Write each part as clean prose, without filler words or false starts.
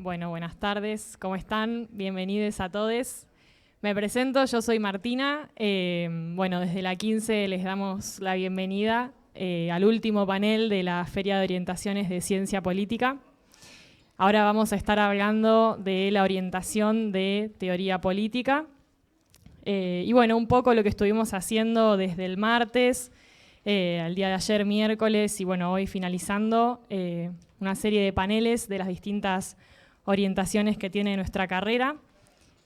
Bueno, buenas tardes, ¿cómo están? Bienvenidos a todos. Me presento, yo soy Martina. Bueno, desde la 15 les damos la bienvenida al último panel de la Feria de Orientaciones de Ciencia Política. Ahora vamos a estar hablando de la orientación de teoría política. Y bueno, un poco lo que estuvimos haciendo desde el martes, al día de ayer, miércoles, y bueno, hoy finalizando una serie de paneles de las distintas orientaciones que tiene nuestra carrera.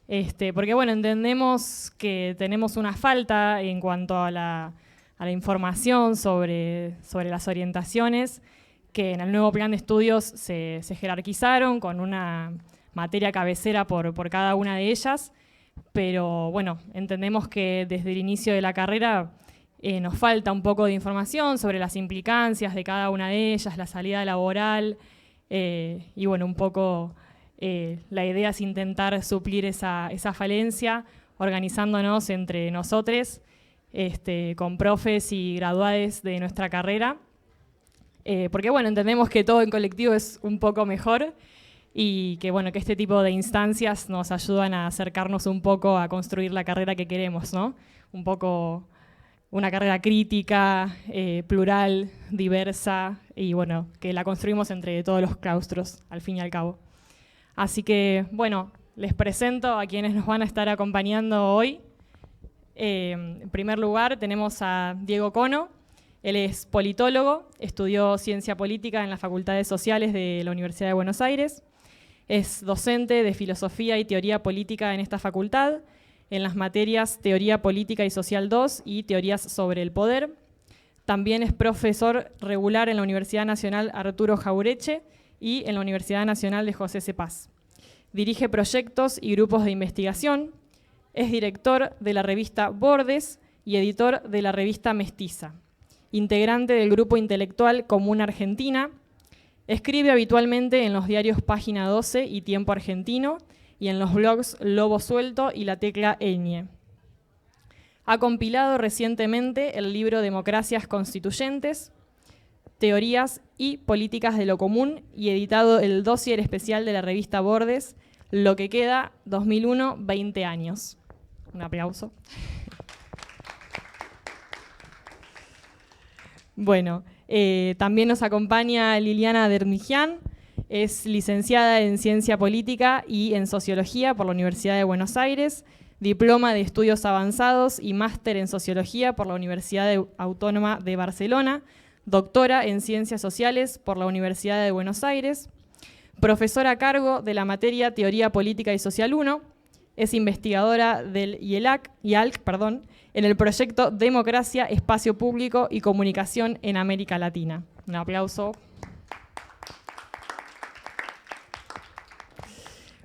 Porque bueno, entendemos que tenemos una falta en cuanto a la información sobre las orientaciones, que en el nuevo plan de estudios se jerarquizaron con una materia cabecera por cada una de ellas, pero bueno, entendemos que desde el inicio de la carrera nos falta un poco de información sobre las implicancias de cada una de ellas, la salida laboral, y bueno, un poco la idea es intentar suplir esa falencia organizándonos entre nosotros, con profes y graduades de nuestra carrera, porque bueno, entendemos que todo en colectivo es un poco mejor y que bueno, que este tipo de instancias nos ayudan a acercarnos un poco a construir la carrera que queremos, ¿no? Un poco una carrera crítica, plural, diversa, y bueno, que la construimos entre todos los claustros, al fin y al cabo. Así que, bueno, les presento a quienes nos van a estar acompañando hoy. En primer lugar, tenemos a Diego Cono. Él es politólogo, estudió Ciencia Política en las Facultades Sociales de la Universidad de Buenos Aires. Es docente de Filosofía y Teoría Política en esta facultad, en las materias Teoría Política y Social 2 y Teorías sobre el Poder. También es profesor regular en la Universidad Nacional Arturo Jauretche y en la Universidad Nacional de José Cepaz. Dirige proyectos y grupos de investigación, es director de la revista Bordes y editor de la revista Mestiza, integrante del grupo intelectual Comuna Argentina, escribe habitualmente en los diarios Página 12 y Tiempo Argentino y en los blogs Lobo Suelto y La Tecla Ñ. Ha compilado recientemente el libro Democracias Constituyentes, Teorías y Políticas de lo Común y editado el dossier especial de la revista Bordes, Lo que queda, 2001, 20 años. Un aplauso. Bueno, también nos acompaña Liliana Dermigian, es licenciada en Ciencia Política y en Sociología por la Universidad de Buenos Aires, diploma de Estudios Avanzados y máster en Sociología por la Universidad Autónoma de Barcelona, doctora en Ciencias Sociales por la Universidad de Buenos Aires, profesora a cargo de la materia Teoría Política y Social 1, es investigadora del IALC, en el proyecto Democracia, Espacio Público y Comunicación en América Latina. Un aplauso.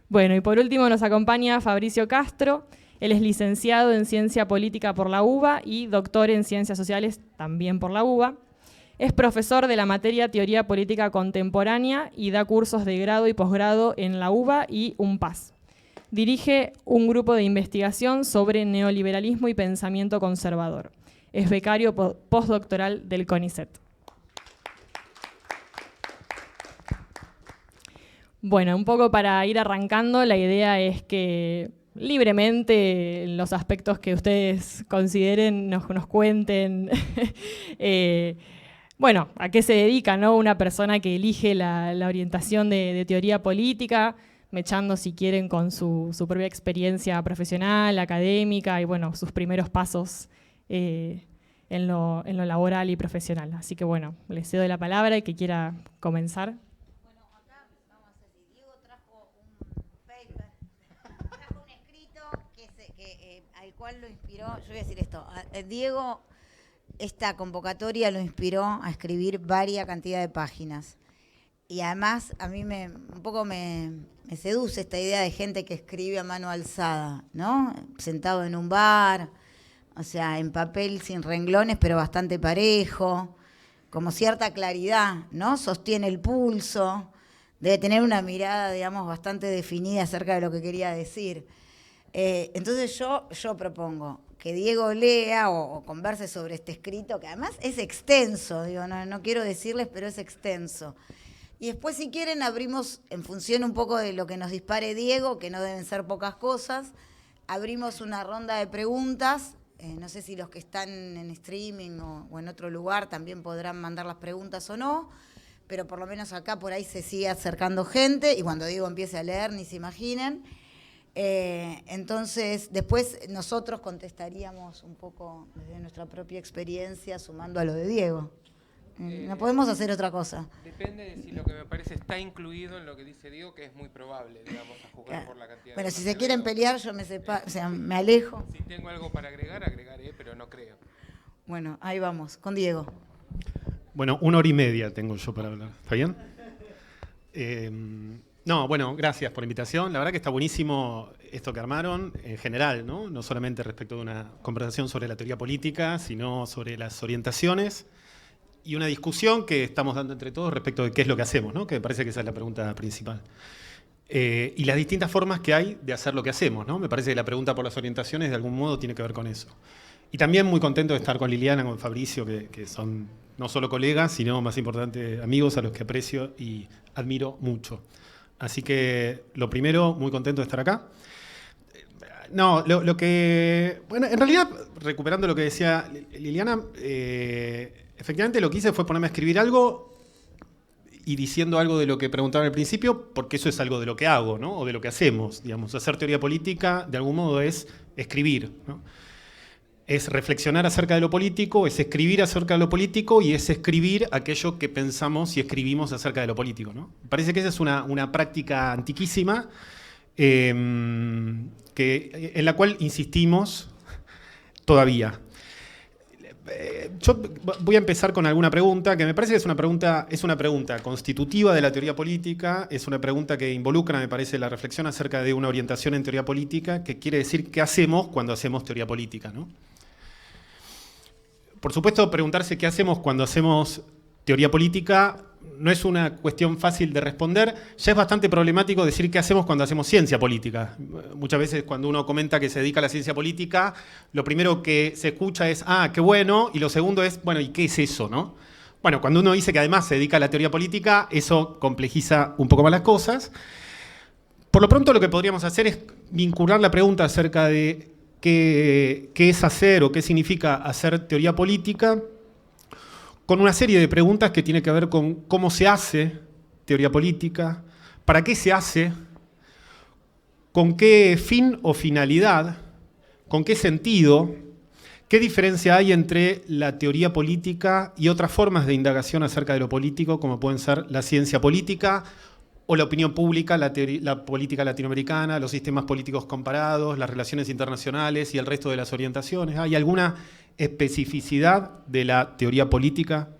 Bueno, y por último nos acompaña Fabricio Castro. Él es licenciado en Ciencia Política por la UBA y doctor en Ciencias Sociales también por la UBA. Es profesor de la materia Teoría Política Contemporánea y da cursos de grado y posgrado en la UBA y UNPAS. Dirige un grupo de investigación sobre neoliberalismo y pensamiento conservador. Es becario postdoctoral del CONICET. Bueno, un poco para ir arrancando, la idea es que libremente los aspectos que ustedes consideren nos cuenten bueno, a qué se dedica, ¿no? Una persona que elige la orientación de teoría política, mechando si quieren con su propia experiencia profesional, académica y bueno, sus primeros pasos en lo laboral y profesional. Así que bueno, les cedo la palabra y que quiera comenzar. Bueno, acá vamos a hacer, Diego trajo un paper, trajo un escrito al cual lo inspiró, yo voy a decir esto, Diego, esta convocatoria lo inspiró a escribir varias cantidad de páginas. Y además a mí un poco me seduce esta idea de gente que escribe a mano alzada, ¿no? Sentado en un bar, o sea, en papel sin renglones, pero bastante parejo, como cierta claridad, ¿no? Sostiene el pulso, debe tener una mirada, digamos, bastante definida acerca de lo que quería decir. Entonces yo propongo que Diego lea o converse sobre este escrito, que además es extenso, digo, no quiero decirles, pero es extenso. Y después, si quieren, abrimos, en función un poco de lo que nos dispare Diego, que no deben ser pocas cosas, abrimos una ronda de preguntas. No sé si los que están en streaming o en otro lugar también podrán mandar las preguntas o no, pero por lo menos acá por ahí se sigue acercando gente, y cuando Diego empiece a leer, ni se imaginen. Entonces, después nosotros contestaríamos un poco desde nuestra propia experiencia, sumando a lo de Diego. No podemos hacer otra cosa. Depende de si lo que me parece está incluido en lo que dice Diego, que es muy probable, digamos, a jugar por la cantidad. Bueno, si se quieren pelear, yo me alejo. Si tengo algo para agregar, agregaré, pero no creo. Bueno, ahí vamos, con Diego. Bueno, 1 hora y media tengo yo para hablar. ¿Está bien? No, bueno, gracias por la invitación. La verdad que está buenísimo esto que armaron en general, ¿no? No solamente respecto de una conversación sobre la teoría política, sino sobre las orientaciones y una discusión que estamos dando entre todos respecto de qué es lo que hacemos, ¿no? Que me parece que esa es la pregunta principal. Y las distintas formas que hay de hacer lo que hacemos, ¿no? Me parece que la pregunta por las orientaciones de algún modo tiene que ver con eso. Y también muy contento de estar con Liliana, con Fabricio, que son no solo colegas, sino más importante amigos a los que aprecio y admiro mucho. Así que lo primero, muy contento de estar acá. No, lo que... Bueno, en realidad, recuperando lo que decía Liliana, efectivamente lo que hice fue ponerme a escribir algo y diciendo algo de lo que preguntaban al principio, porque eso es algo de lo que hago, ¿no? O de lo que hacemos, digamos. Hacer teoría política, de algún modo, es escribir, ¿no? Es reflexionar acerca de lo político, es escribir acerca de lo político y es escribir aquello que pensamos y escribimos acerca de lo político, ¿no? Me parece que esa es una práctica antiquísima en la cual insistimos todavía. Yo voy a empezar con alguna pregunta que me parece que es una pregunta constitutiva de la teoría política, es una pregunta que involucra, me parece, la reflexión acerca de una orientación en teoría política, que quiere decir qué hacemos cuando hacemos teoría política, ¿no? Por supuesto, preguntarse qué hacemos cuando hacemos teoría política no es una cuestión fácil de responder. Ya es bastante problemático decir qué hacemos cuando hacemos ciencia política. Muchas veces cuando uno comenta que se dedica a la ciencia política, lo primero que se escucha es, ah, qué bueno, y lo segundo es, bueno, ¿y qué es eso, no? Bueno, cuando uno dice que además se dedica a la teoría política, eso complejiza un poco más las cosas. Por lo pronto lo que podríamos hacer es vincular la pregunta acerca de qué es hacer o qué significa hacer teoría política con una serie de preguntas que tienen que ver con cómo se hace teoría política, para qué se hace, con qué fin o finalidad, con qué sentido, qué diferencia hay entre la teoría política y otras formas de indagación acerca de lo político, como pueden ser la ciencia política o la opinión pública, la política latinoamericana, los sistemas políticos comparados, las relaciones internacionales y el resto de las orientaciones. ¿Hay alguna especificidad de la teoría política?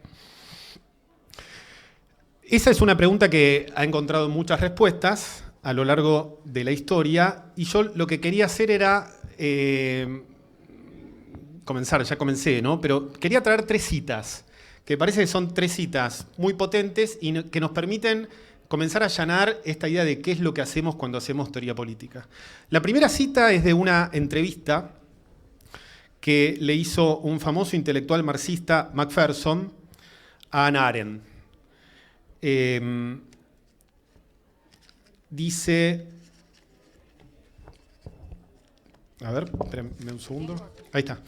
Esa es una pregunta que ha encontrado muchas respuestas a lo largo de la historia, y yo lo que quería hacer era ya comencé, ¿no? Pero quería traer 3 citas, que parece que son 3 citas muy potentes y que nos permiten comenzar a allanar esta idea de qué es lo que hacemos cuando hacemos teoría política. La primera cita es de una entrevista que le hizo un famoso intelectual marxista, Macpherson, a Hannah Arendt. Dice... A ver, espérenme un segundo. Ahí está.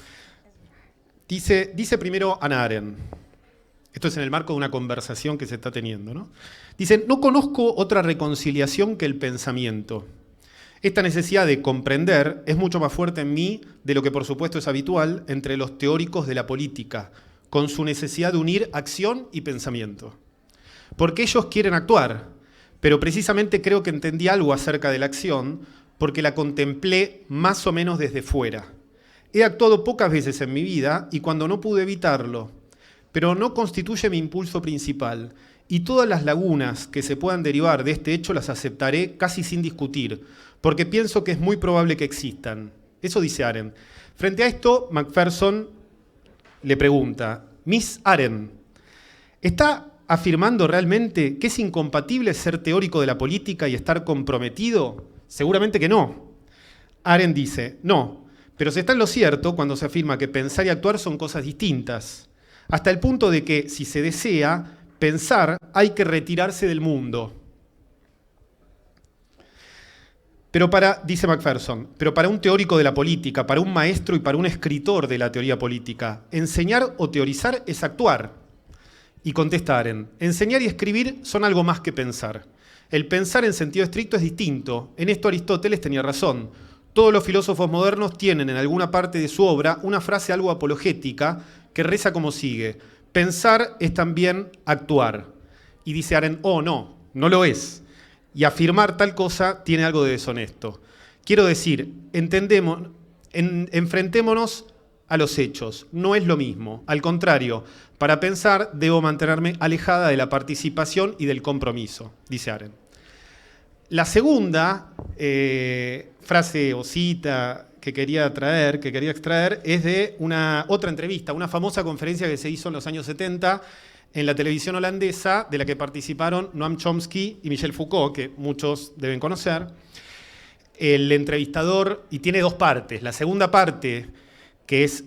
Dice primero Hannah Arendt. Esto es en el marco de una conversación que se está teniendo, ¿no? Dice, no conozco otra reconciliación que el pensamiento. Esta necesidad de comprender es mucho más fuerte en mí de lo que por supuesto es habitual entre los teóricos de la política, con su necesidad de unir acción y pensamiento. Porque ellos quieren actuar, pero precisamente creo que entendí algo acerca de la acción porque la contemplé más o menos desde fuera. He actuado pocas veces en mi vida y cuando no pude evitarlo, pero no constituye mi impulso principal, y todas las lagunas que se puedan derivar de este hecho las aceptaré casi sin discutir, porque pienso que es muy probable que existan. Eso dice Arendt. Frente a esto, Macpherson le pregunta, Miss Arendt, ¿está afirmando realmente que es incompatible ser teórico de la política y estar comprometido? Seguramente que no. Arendt dice, no, pero se está en lo cierto cuando se afirma que pensar y actuar son cosas distintas, hasta el punto de que, si se desea, pensar hay que retirarse del mundo. Dice Macpherson, pero para un teórico de la política, para un maestro y para un escritor de la teoría política, enseñar o teorizar es actuar. Y contesta Arendt, enseñar y escribir son algo más que pensar. El pensar en sentido estricto es distinto. En esto Aristóteles tenía razón. Todos los filósofos modernos tienen en alguna parte de su obra una frase algo apologética que reza como sigue. Pensar es también actuar. Y dice Arendt, oh no, no lo es. Y afirmar tal cosa tiene algo de deshonesto. Quiero decir, enfrentémonos a los hechos. No es lo mismo. Al contrario, para pensar debo mantenerme alejada de la participación y del compromiso, dice Arendt. La segunda frase o cita que quería extraer, es de otra entrevista, una famosa conferencia que se hizo en los años 70 en la televisión holandesa, de la que participaron Noam Chomsky y Michel Foucault, que muchos deben conocer. El entrevistador, y tiene dos partes. La segunda parte, que es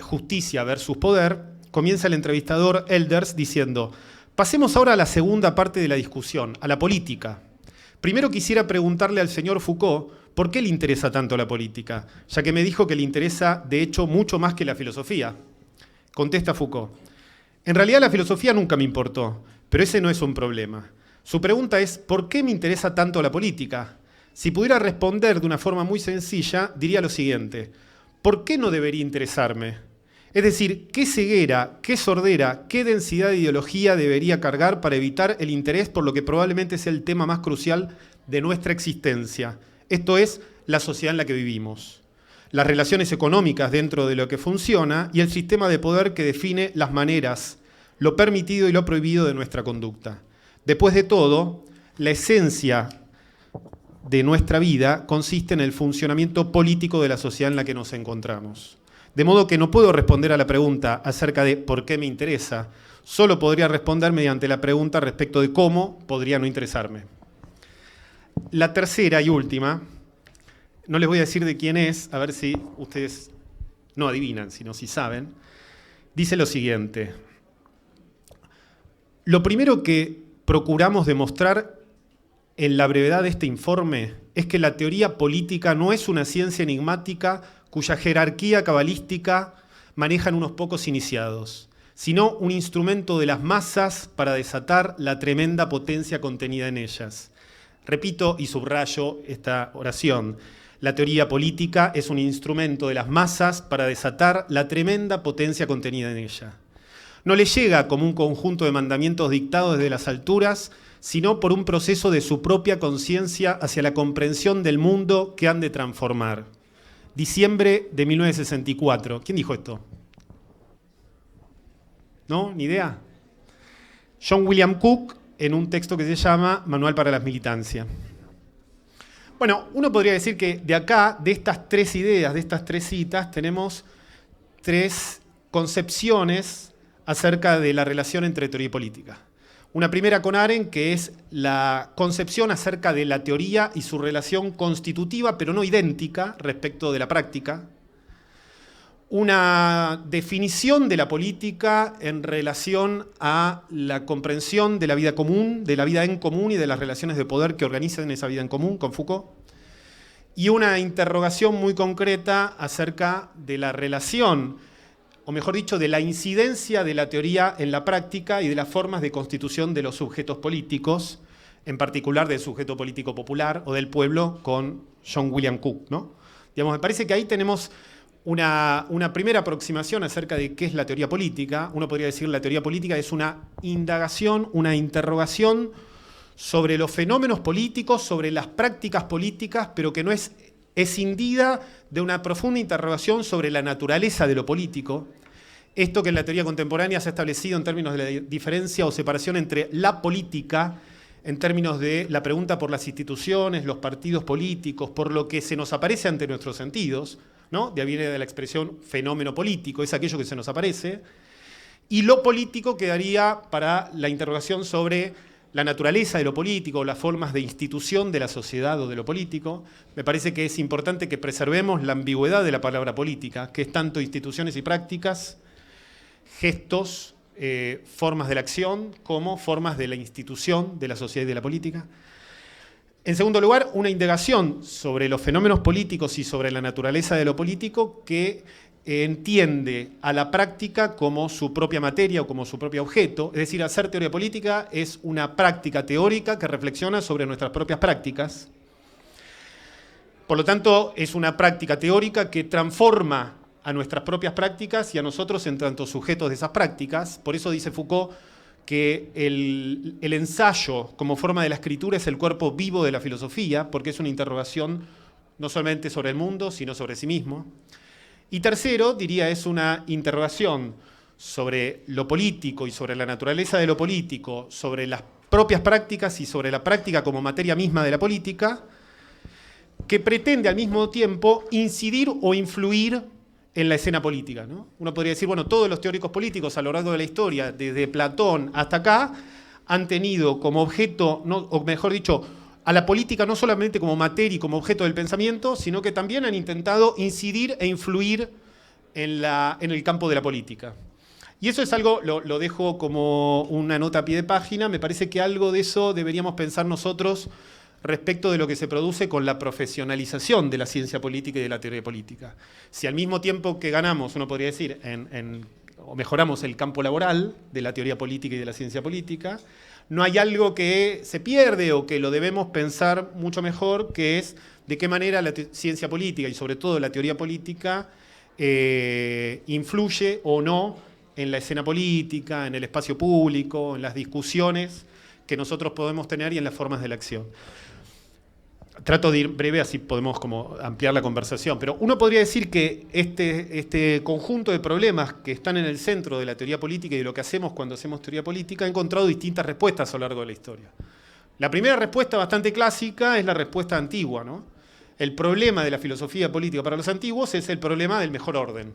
justicia versus poder, comienza el entrevistador Elders diciendo: pasemos ahora a la segunda parte de la discusión, a la política. Primero quisiera preguntarle al señor Foucault por qué le interesa tanto la política, ya que me dijo que le interesa, de hecho, mucho más que la filosofía. Contesta Foucault: en realidad la filosofía nunca me importó, pero ese no es un problema. Su pregunta es, ¿por qué me interesa tanto la política? Si pudiera responder de una forma muy sencilla, diría lo siguiente: ¿por qué no debería interesarme? Es decir, ¿qué ceguera, qué sordera, qué densidad de ideología debería cargar para evitar el interés por lo que probablemente sea el tema más crucial de nuestra existencia? Esto es, la sociedad en la que vivimos. Las relaciones económicas dentro de lo que funciona y el sistema de poder que define las maneras, lo permitido y lo prohibido de nuestra conducta. Después de todo, la esencia de nuestra vida consiste en el funcionamiento político de la sociedad en la que nos encontramos. De modo que no puedo responder a la pregunta acerca de por qué me interesa, solo podría responder mediante la pregunta respecto de cómo podría no interesarme. La tercera y última, no les voy a decir de quién es, a ver si ustedes no adivinan, sino si saben, dice lo siguiente: lo primero que procuramos demostrar en la brevedad de este informe es que la teoría política no es una ciencia enigmática cuya jerarquía cabalística manejan unos pocos iniciados, sino un instrumento de las masas para desatar la tremenda potencia contenida en ellas. Repito y subrayo esta oración: la teoría política es un instrumento de las masas para desatar la tremenda potencia contenida en ella. No le llega como un conjunto de mandamientos dictados desde las alturas, sino por un proceso de su propia conciencia hacia la comprensión del mundo que han de transformar. Diciembre de 1964. ¿Quién dijo esto? ¿No? ¿Ni idea? John William Cook, en un texto que se llama Manual para la Militancia. Bueno, uno podría decir que de acá, de estas tres ideas, de estas tres citas, tenemos tres concepciones acerca de la relación entre teoría y política. Una primera con Arendt, que es la concepción acerca de la teoría y su relación constitutiva, pero no idéntica, respecto de la práctica. Una definición de la política en relación a la comprensión de la vida común, de la vida en común y de las relaciones de poder que organizan esa vida en común, con Foucault. Y una interrogación muy concreta acerca de la relación, o mejor dicho, de la incidencia de la teoría en la práctica y de las formas de constitución de los sujetos políticos, en particular del sujeto político popular o del pueblo, con John William Cook, ¿no? Digamos, me parece que ahí tenemos una primera aproximación acerca de qué es la teoría política. Uno podría decir que la teoría política es una indagación, una interrogación sobre los fenómenos políticos, sobre las prácticas políticas, pero que no es escindida de una profunda interrogación sobre la naturaleza de lo político. Esto que en la teoría contemporánea se ha establecido en términos de la diferencia o separación entre la política, en términos de la pregunta por las instituciones, los partidos políticos, por lo que se nos aparece ante nuestros sentidos, ¿no? De ahí viene de la expresión fenómeno político, es aquello que se nos aparece, y lo político quedaría para la interrogación sobre la naturaleza de lo político, las formas de institución de la sociedad o de lo político. Me parece que es importante que preservemos la ambigüedad de la palabra política, que es tanto instituciones y prácticas, gestos formas de la acción como formas de la institución, de la sociedad y de la política. En segundo lugar, una indagación sobre los fenómenos políticos y sobre la naturaleza de lo político que entiende a la práctica como su propia materia o como su propio objeto. Es decir, hacer teoría política es una práctica teórica que reflexiona sobre nuestras propias prácticas. Por lo tanto, es una práctica teórica que transforma a nuestras propias prácticas y a nosotros en tanto sujetos de esas prácticas. Por eso dice Foucault que el ensayo como forma de la escritura es el cuerpo vivo de la filosofía, porque es una interrogación no solamente sobre el mundo, sino sobre sí mismo. Y tercero, diría, es una interrogación sobre lo político y sobre la naturaleza de lo político, sobre las propias prácticas y sobre la práctica como materia misma de la política, que pretende al mismo tiempo incidir o influir en la escena política, ¿no? Uno podría decir, bueno, todos los teóricos políticos a lo largo de la historia, desde Platón hasta acá, han tenido como objeto, o mejor dicho, a la política no solamente como materia y como objeto del pensamiento, sino que también han intentado incidir e influir en el campo de la política. Y eso es algo, lo dejo como una nota a pie de página, me parece que algo de eso deberíamos pensar nosotros respecto de lo que se produce con la profesionalización de la ciencia política y de la teoría política. Si al mismo tiempo que ganamos, uno podría decir, o mejoramos el campo laboral de la teoría política y de la ciencia política, no hay algo que se pierde o que lo debemos pensar mucho mejor, que es de qué manera la ciencia política y sobre todo la teoría política influye o no en la escena política, en el espacio público, en las discusiones que nosotros podemos tener y en las formas de la acción. Trato de ir breve, así podemos como ampliar la conversación, pero uno podría decir que este conjunto de problemas que están en el centro de la teoría política y de lo que hacemos cuando hacemos teoría política ha encontrado distintas respuestas a lo largo de la historia. La primera respuesta, bastante clásica, es la respuesta antigua, ¿no? El problema de la filosofía política para los antiguos es el problema del mejor orden.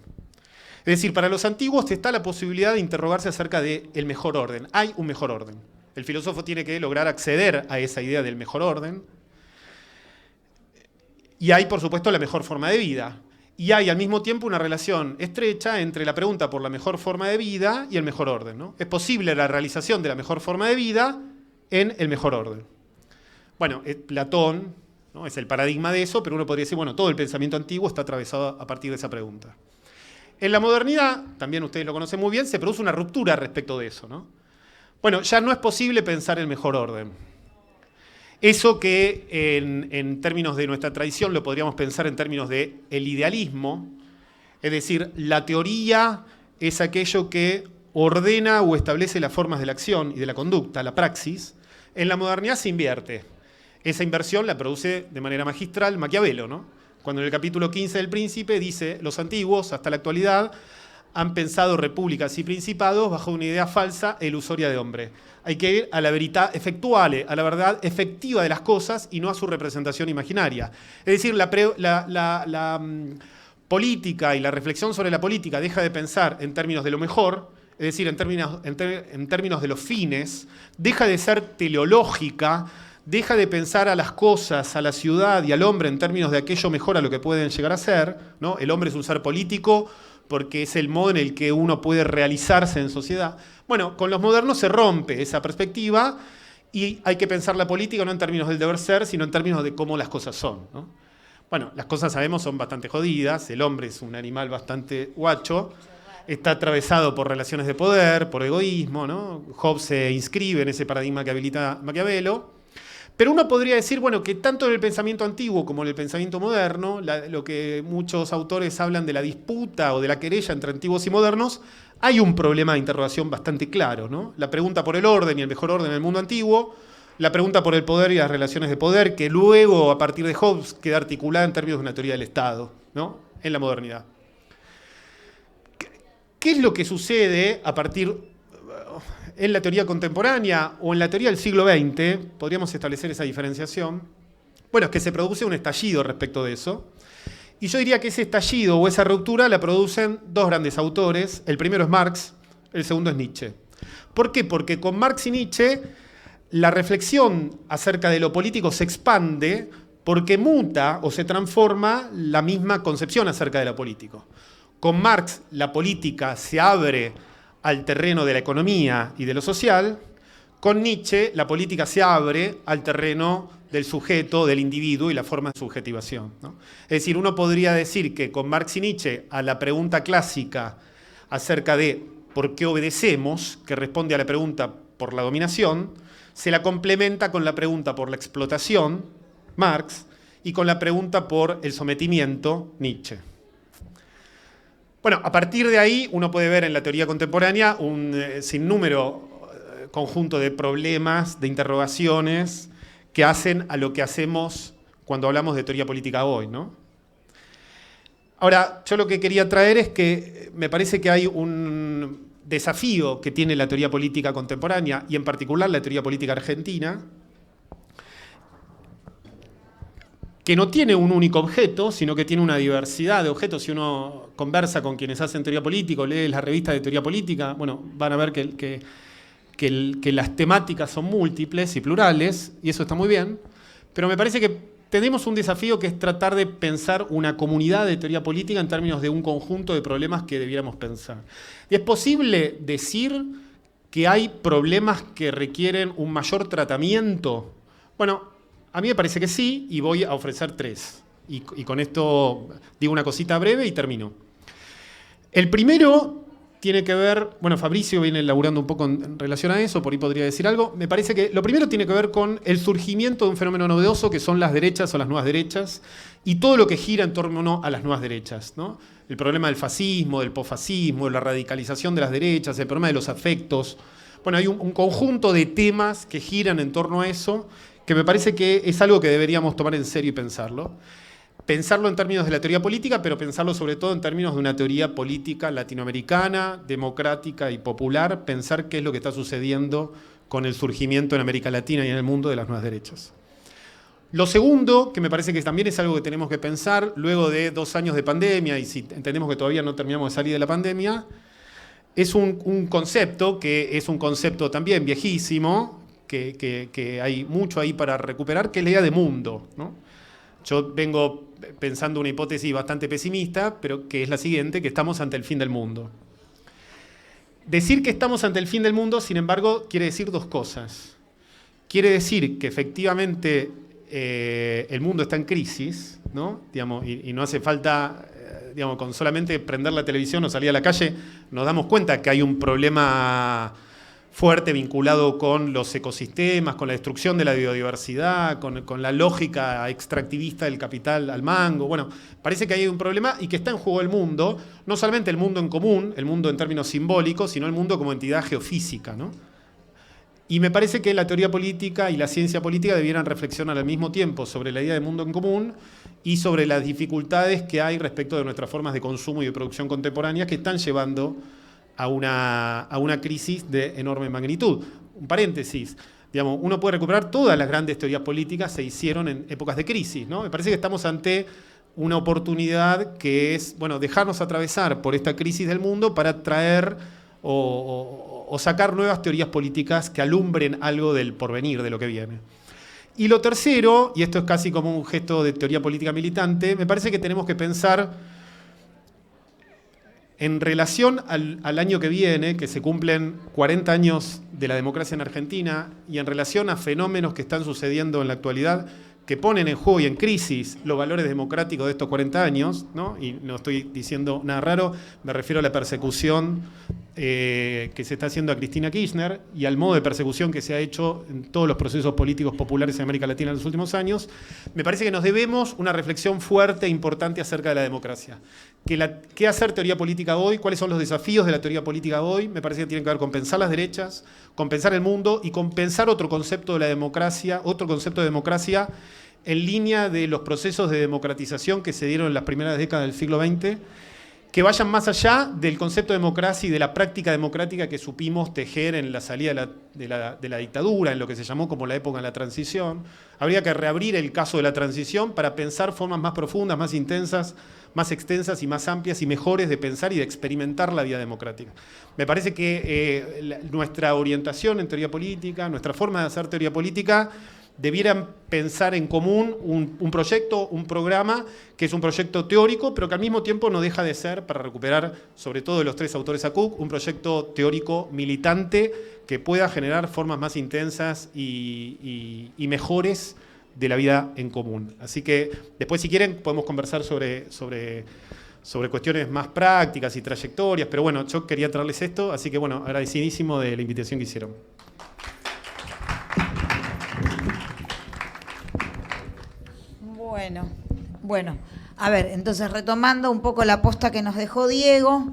Es decir, para los antiguos está la posibilidad de interrogarse acerca del mejor orden. Hay un mejor orden. El filósofo tiene que lograr acceder a esa idea del mejor orden. Y hay, por supuesto, la mejor forma de vida. Y hay, al mismo tiempo, una relación estrecha entre la pregunta por la mejor forma de vida y el mejor orden, ¿no? Es posible la realización de la mejor forma de vida en el mejor orden. Bueno, Platón, ¿no?, es el paradigma de eso, pero uno podría decir, bueno, todo el pensamiento antiguo está atravesado a partir de esa pregunta. En la modernidad, también ustedes lo conocen muy bien, se produce una ruptura respecto de eso, ¿no? Bueno, ya no es posible pensar el mejor orden. Eso que en términos de nuestra tradición lo podríamos pensar en términos de el idealismo, es decir, la teoría es aquello que ordena o establece las formas de la acción y de la conducta, la praxis. En la modernidad se invierte. Esa inversión la produce de manera magistral Maquiavelo, ¿no? Cuando en el capítulo 15 del Príncipe dice, los antiguos, hasta la actualidad, han pensado repúblicas y principados bajo una idea falsa e ilusoria de hombre. Hay que ir a la verità effettuale, a la verdad efectiva de las cosas y no a su representación imaginaria. Es decir, la política y la reflexión sobre la política deja de pensar en términos de lo mejor, es decir, en términos de los fines, deja de ser teleológica, deja de pensar a las cosas, a la ciudad y al hombre en términos de aquello mejor a lo que pueden llegar a ser, ¿no? El hombre es un ser político porque es el modo en el que uno puede realizarse en sociedad. Bueno, con los modernos se rompe esa perspectiva y hay que pensar la política no en términos del deber ser, sino en términos de cómo las cosas son, ¿no? Bueno, las cosas sabemos son bastante jodidas, el hombre es un animal bastante guacho, está atravesado por relaciones de poder, por egoísmo, ¿no? Hobbes se inscribe en ese paradigma que habilita Maquiavelo. Pero uno podría decir, bueno, que tanto en el pensamiento antiguo como en el pensamiento moderno, lo que muchos autores hablan de la disputa o de la querella entre antiguos y modernos, hay un problema de interrogación bastante claro, ¿no? La pregunta por el orden y el mejor orden en el mundo antiguo, la pregunta por el poder y las relaciones de poder, que luego, a partir de Hobbes, queda articulada en términos de una teoría del Estado, ¿no?, en la modernidad. ¿Qué es lo que sucede a partir en la teoría contemporánea o en la teoría del siglo XX? Podríamos establecer esa diferenciación. Bueno, es que se produce un estallido respecto de eso. Y yo diría que ese estallido o esa ruptura la producen dos grandes autores. El primero es Marx, el segundo es Nietzsche. ¿Por qué? Porque con Marx y Nietzsche la reflexión acerca de lo político se expande porque muta o se transforma la misma concepción acerca de lo político. Con Marx la política se abre al terreno de la economía y de lo social. Con Nietzsche, la política se abre al terreno del sujeto, del individuo y la forma de subjetivación, ¿no? Es decir, uno podría decir que con Marx y Nietzsche, a la pregunta clásica acerca de por qué obedecemos, que responde a la pregunta por la dominación, se la complementa con la pregunta por la explotación, Marx, y con la pregunta por el sometimiento, Nietzsche. Bueno, a partir de ahí uno puede ver en la teoría contemporánea un sinnúmero conjunto de problemas, de interrogaciones que hacen a lo que hacemos cuando hablamos de teoría política hoy, ¿no? Ahora, yo lo que quería traer es que me parece que hay un desafío que tiene la teoría política contemporánea, y en particular la teoría política argentina, que no tiene un único objeto, sino que tiene una diversidad de objetos. Si uno conversa con quienes hacen teoría política o lee las revistas de teoría política, bueno, van a ver que las temáticas son múltiples y plurales, y eso está muy bien, pero me parece que tenemos un desafío que es tratar de pensar una comunidad de teoría política en términos de un conjunto de problemas que debiéramos pensar. ¿Y es posible decir que hay problemas que requieren un mayor tratamiento? Bueno, a mí me parece que sí, y voy a ofrecer 3. Y con esto digo una cosita breve y termino. El primero tiene que ver, bueno, Fabricio viene laburando un poco en relación a eso, por ahí podría decir algo. Me parece que lo primero tiene que ver con el surgimiento de un fenómeno novedoso que son las derechas o las nuevas derechas y todo lo que gira en torno a las nuevas derechas, ¿no? El problema del fascismo, del posfascismo, de la radicalización de las derechas, el problema de los afectos. Bueno, hay un conjunto de temas que giran en torno a eso que me parece que es algo que deberíamos tomar en serio y pensarlo. Pensarlo en términos de la teoría política, pero pensarlo sobre todo en términos de una teoría política latinoamericana, democrática y popular, pensar qué es lo que está sucediendo con el surgimiento en América Latina y en el mundo de las nuevas derechas. Lo segundo, que me parece que también es algo que tenemos que pensar, luego de 2 años de pandemia, y si entendemos que todavía no terminamos de salir de la pandemia, es un concepto que es un concepto también viejísimo, que hay mucho ahí para recuperar, que es la idea de mundo, ¿no? Yo vengo pensando una hipótesis bastante pesimista, pero que es la siguiente, que estamos ante el fin del mundo. Decir que estamos ante el fin del mundo, sin embargo, quiere decir 2 cosas. Quiere decir que efectivamente el mundo está en crisis, ¿no? Digamos, y no hace falta, digamos, con solamente prender la televisión o salir a la calle, nos damos cuenta que hay un problema fuerte vinculado con los ecosistemas, con la destrucción de la biodiversidad, con la lógica extractivista del capital al mango. Bueno, parece que hay un problema y que está en juego el mundo, no solamente el mundo en común, el mundo en términos simbólicos, sino el mundo como entidad geofísica, ¿no? Y me parece que la teoría política y la ciencia política debieran reflexionar al mismo tiempo sobre la idea de mundo en común y sobre las dificultades que hay respecto de nuestras formas de consumo y de producción contemporáneas que están llevando a una crisis de enorme magnitud. Un paréntesis, digamos, uno puede recuperar todas las grandes teorías políticas se hicieron en épocas de crisis, ¿no? Me parece que estamos ante una oportunidad que es, bueno, dejarnos atravesar por esta crisis del mundo para traer o sacar nuevas teorías políticas que alumbren algo del porvenir, de lo que viene. Y lo tercero, y esto es casi como un gesto de teoría política militante, me parece que tenemos que pensar en relación al año que viene, que se cumplen 40 años de la democracia en Argentina, y en relación a fenómenos que están sucediendo en la actualidad, que ponen en juego y en crisis los valores democráticos de estos 40 años, ¿no? Y no estoy diciendo nada raro, me refiero a la persecución que se está haciendo a Cristina Kirchner y al modo de persecución que se ha hecho en todos los procesos políticos populares en América Latina en los últimos años. Me parece que nos debemos una reflexión fuerte e importante acerca de la democracia. ¿Qué hacer teoría política hoy? ¿Cuáles son los desafíos de la teoría política hoy? Me parece que tienen que ver con pensar las derechas, con pensar el mundo y con pensar otro concepto de la democracia, otro concepto de democracia en línea de los procesos de democratización que se dieron en las primeras décadas del siglo XX, que vayan más allá del concepto de democracia y de la práctica democrática que supimos tejer en la salida de la dictadura, en lo que se llamó como la época de la transición. Habría que reabrir el caso de la transición para pensar formas más profundas, más intensas, más extensas y más amplias y mejores de pensar y de experimentar la vida democrática. Me parece que nuestra orientación en teoría política, nuestra forma de hacer teoría política, debieran pensar en común un proyecto, un programa, que es un proyecto teórico, pero que al mismo tiempo no deja de ser, para recuperar sobre todo de los tres autores a Cook, un proyecto teórico militante que pueda generar formas más intensas y mejores de la vida en común. Así que después, si quieren, podemos conversar sobre cuestiones más prácticas y trayectorias, pero bueno, yo quería traerles esto, así que bueno, agradecidísimo de la invitación que hicieron. Bueno, a ver, entonces retomando un poco la posta que nos dejó Diego,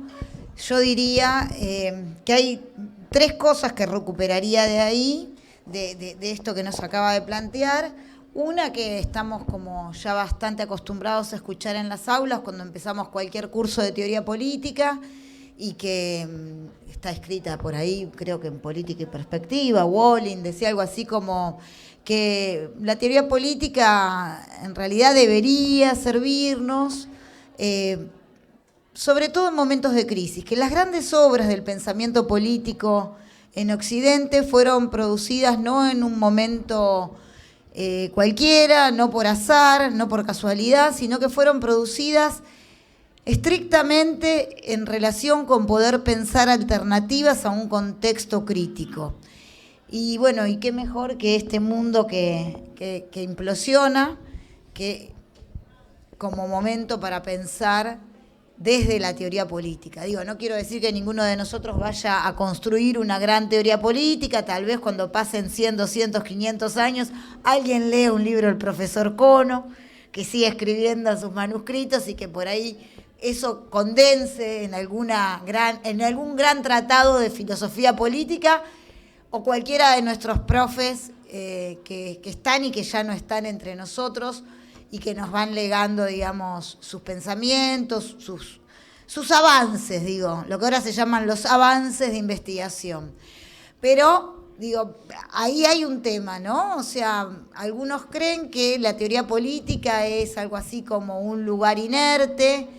yo diría que hay tres cosas que recuperaría de ahí, de esto que nos acaba de plantear. Una que estamos como ya bastante acostumbrados a escuchar en las aulas cuando empezamos cualquier curso de teoría política y que está escrita por ahí, creo que en Política y Perspectiva, Walling decía algo así como que la teoría política en realidad debería servirnos, sobre todo en momentos de crisis, que las grandes obras del pensamiento político en Occidente fueron producidas no en un momento cualquiera, no por azar, no por casualidad, sino que fueron producidas estrictamente en relación con poder pensar alternativas a un contexto crítico. Y bueno, y qué mejor que este mundo que implosiona, que como momento para pensar desde la teoría política. Digo, no quiero decir que ninguno de nosotros vaya a construir una gran teoría política, tal vez cuando pasen 100, 200, 500 años, alguien lee un libro del profesor Cono, que sigue escribiendo sus manuscritos y que por ahí eso condense en algún gran tratado de filosofía política, o cualquiera de nuestros profes que están y que ya no están entre nosotros y que nos van legando, digamos, sus pensamientos, sus avances, digo, lo que ahora se llaman los avances de investigación. Pero, digo, ahí hay un tema, ¿no? O sea, algunos creen que la teoría política es algo así como un lugar inerte,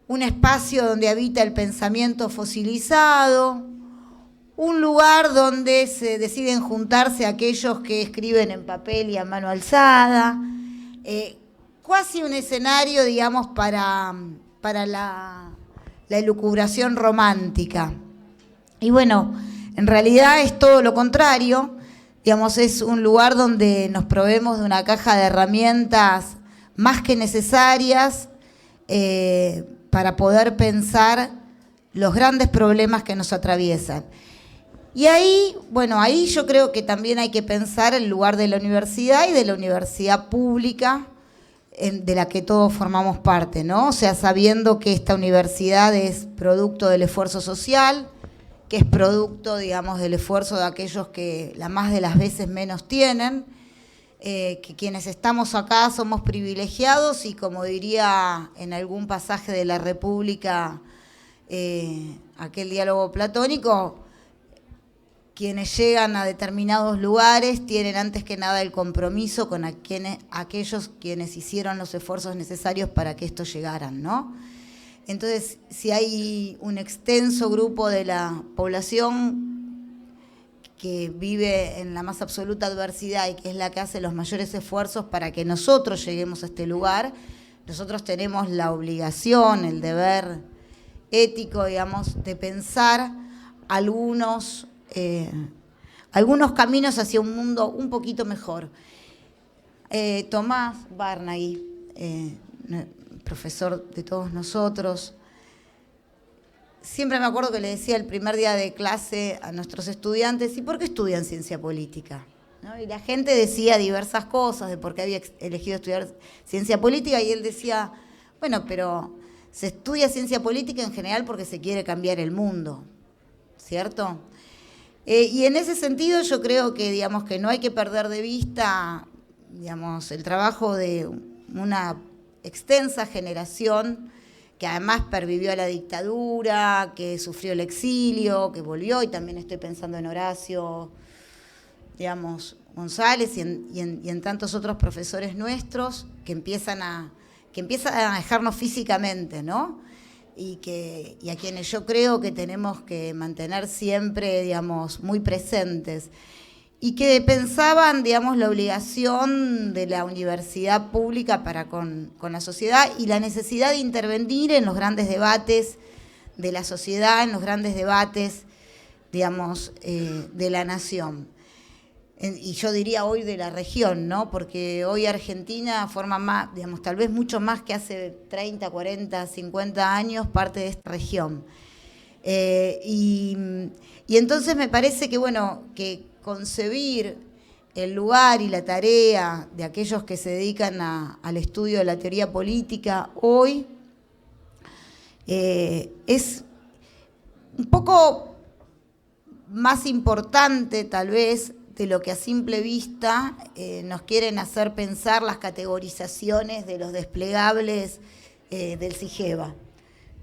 un espacio donde habita el pensamiento fosilizado, un lugar donde se deciden juntarse aquellos que escriben en papel y a mano alzada, casi un escenario, digamos, para la elucubración romántica. Y bueno, en realidad es todo lo contrario, digamos, es un lugar donde nos proveemos de una caja de herramientas más que necesarias para poder pensar los grandes problemas que nos atraviesan. Y ahí, bueno, ahí yo creo que también hay que pensar el lugar de la universidad y de la universidad pública de la que todos formamos parte, ¿no? O sea, sabiendo que esta universidad es producto del esfuerzo social, que es producto, digamos, del esfuerzo de aquellos que la más de las veces menos tienen, que quienes estamos acá somos privilegiados y, como diría en algún pasaje de la República, aquel diálogo platónico, quienes llegan a determinados lugares tienen antes que nada el compromiso con aquellos quienes hicieron los esfuerzos necesarios para que estos llegaran, ¿no? Entonces, si hay un extenso grupo de la población que vive en la más absoluta adversidad y que es la que hace los mayores esfuerzos para que nosotros lleguemos a este lugar, nosotros tenemos la obligación, el deber ético, digamos, de pensar algunos caminos hacia un mundo un poquito mejor. Tomás Barnaghi, profesor de todos nosotros, siempre me acuerdo que le decía el primer día de clase a nuestros estudiantes, ¿y por qué estudian ciencia política? ¿No? Y la gente decía diversas cosas de por qué había elegido estudiar ciencia política, y él decía, bueno, pero se estudia ciencia política en general porque se quiere cambiar el mundo, ¿cierto? Y en ese sentido yo creo que, digamos, que no hay que perder de vista, digamos, el trabajo de una extensa generación que además pervivió a la dictadura, que sufrió el exilio, que volvió, y también estoy pensando en Horacio, digamos, González y en tantos otros profesores nuestros que empiezan a dejarnos físicamente, ¿no? Y a quienes yo creo que tenemos que mantener siempre, digamos, muy presentes. y que pensaban, digamos, la obligación de la universidad pública para con la sociedad y la necesidad de intervenir en los grandes debates de la sociedad, en los grandes debates, digamos, de la nación. Y yo diría hoy de la región, ¿no? Porque hoy Argentina forma más, digamos, tal vez mucho más que hace 30, 40, 50 años, parte de esta región. Y entonces me parece que, bueno, que concebir el lugar y la tarea de aquellos que se dedican al estudio de la teoría política hoy es un poco más importante, tal vez, de lo que a simple vista nos quieren hacer pensar las categorizaciones de los desplegables del CIGEVA,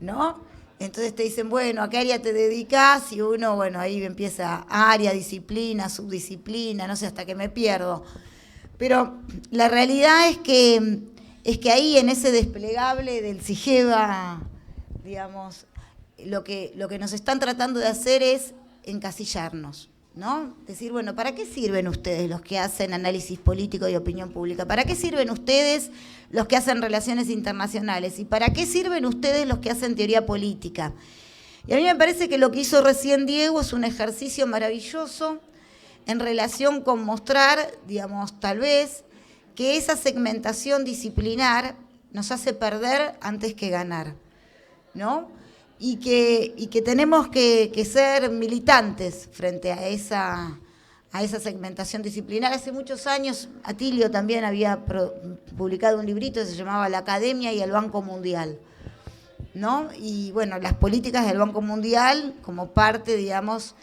¿no? Entonces te dicen, bueno, ¿a qué área te dedicas? Y uno, bueno, ahí empieza área, disciplina, subdisciplina, no sé, hasta que me pierdo. Pero la realidad es que ahí en ese desplegable del CIGEVA, digamos, lo que nos están tratando de hacer es encasillarnos, ¿no? Decir, bueno, ¿para qué sirven ustedes los que hacen análisis político y opinión pública? ¿Para qué sirven ustedes los que hacen relaciones internacionales? ¿Y para qué sirven ustedes los que hacen teoría política? Y a mí me parece que lo que hizo recién Diego es un ejercicio maravilloso en relación con mostrar, digamos, tal vez, que esa segmentación disciplinar nos hace perder antes que ganar, ¿no? Y que tenemos que ser militantes frente a esa segmentación disciplinar. Hace muchos años, Atilio también había publicado un librito que se llamaba La Academia y el Banco Mundial, ¿no? Y bueno, las políticas del Banco Mundial como parte, digamos,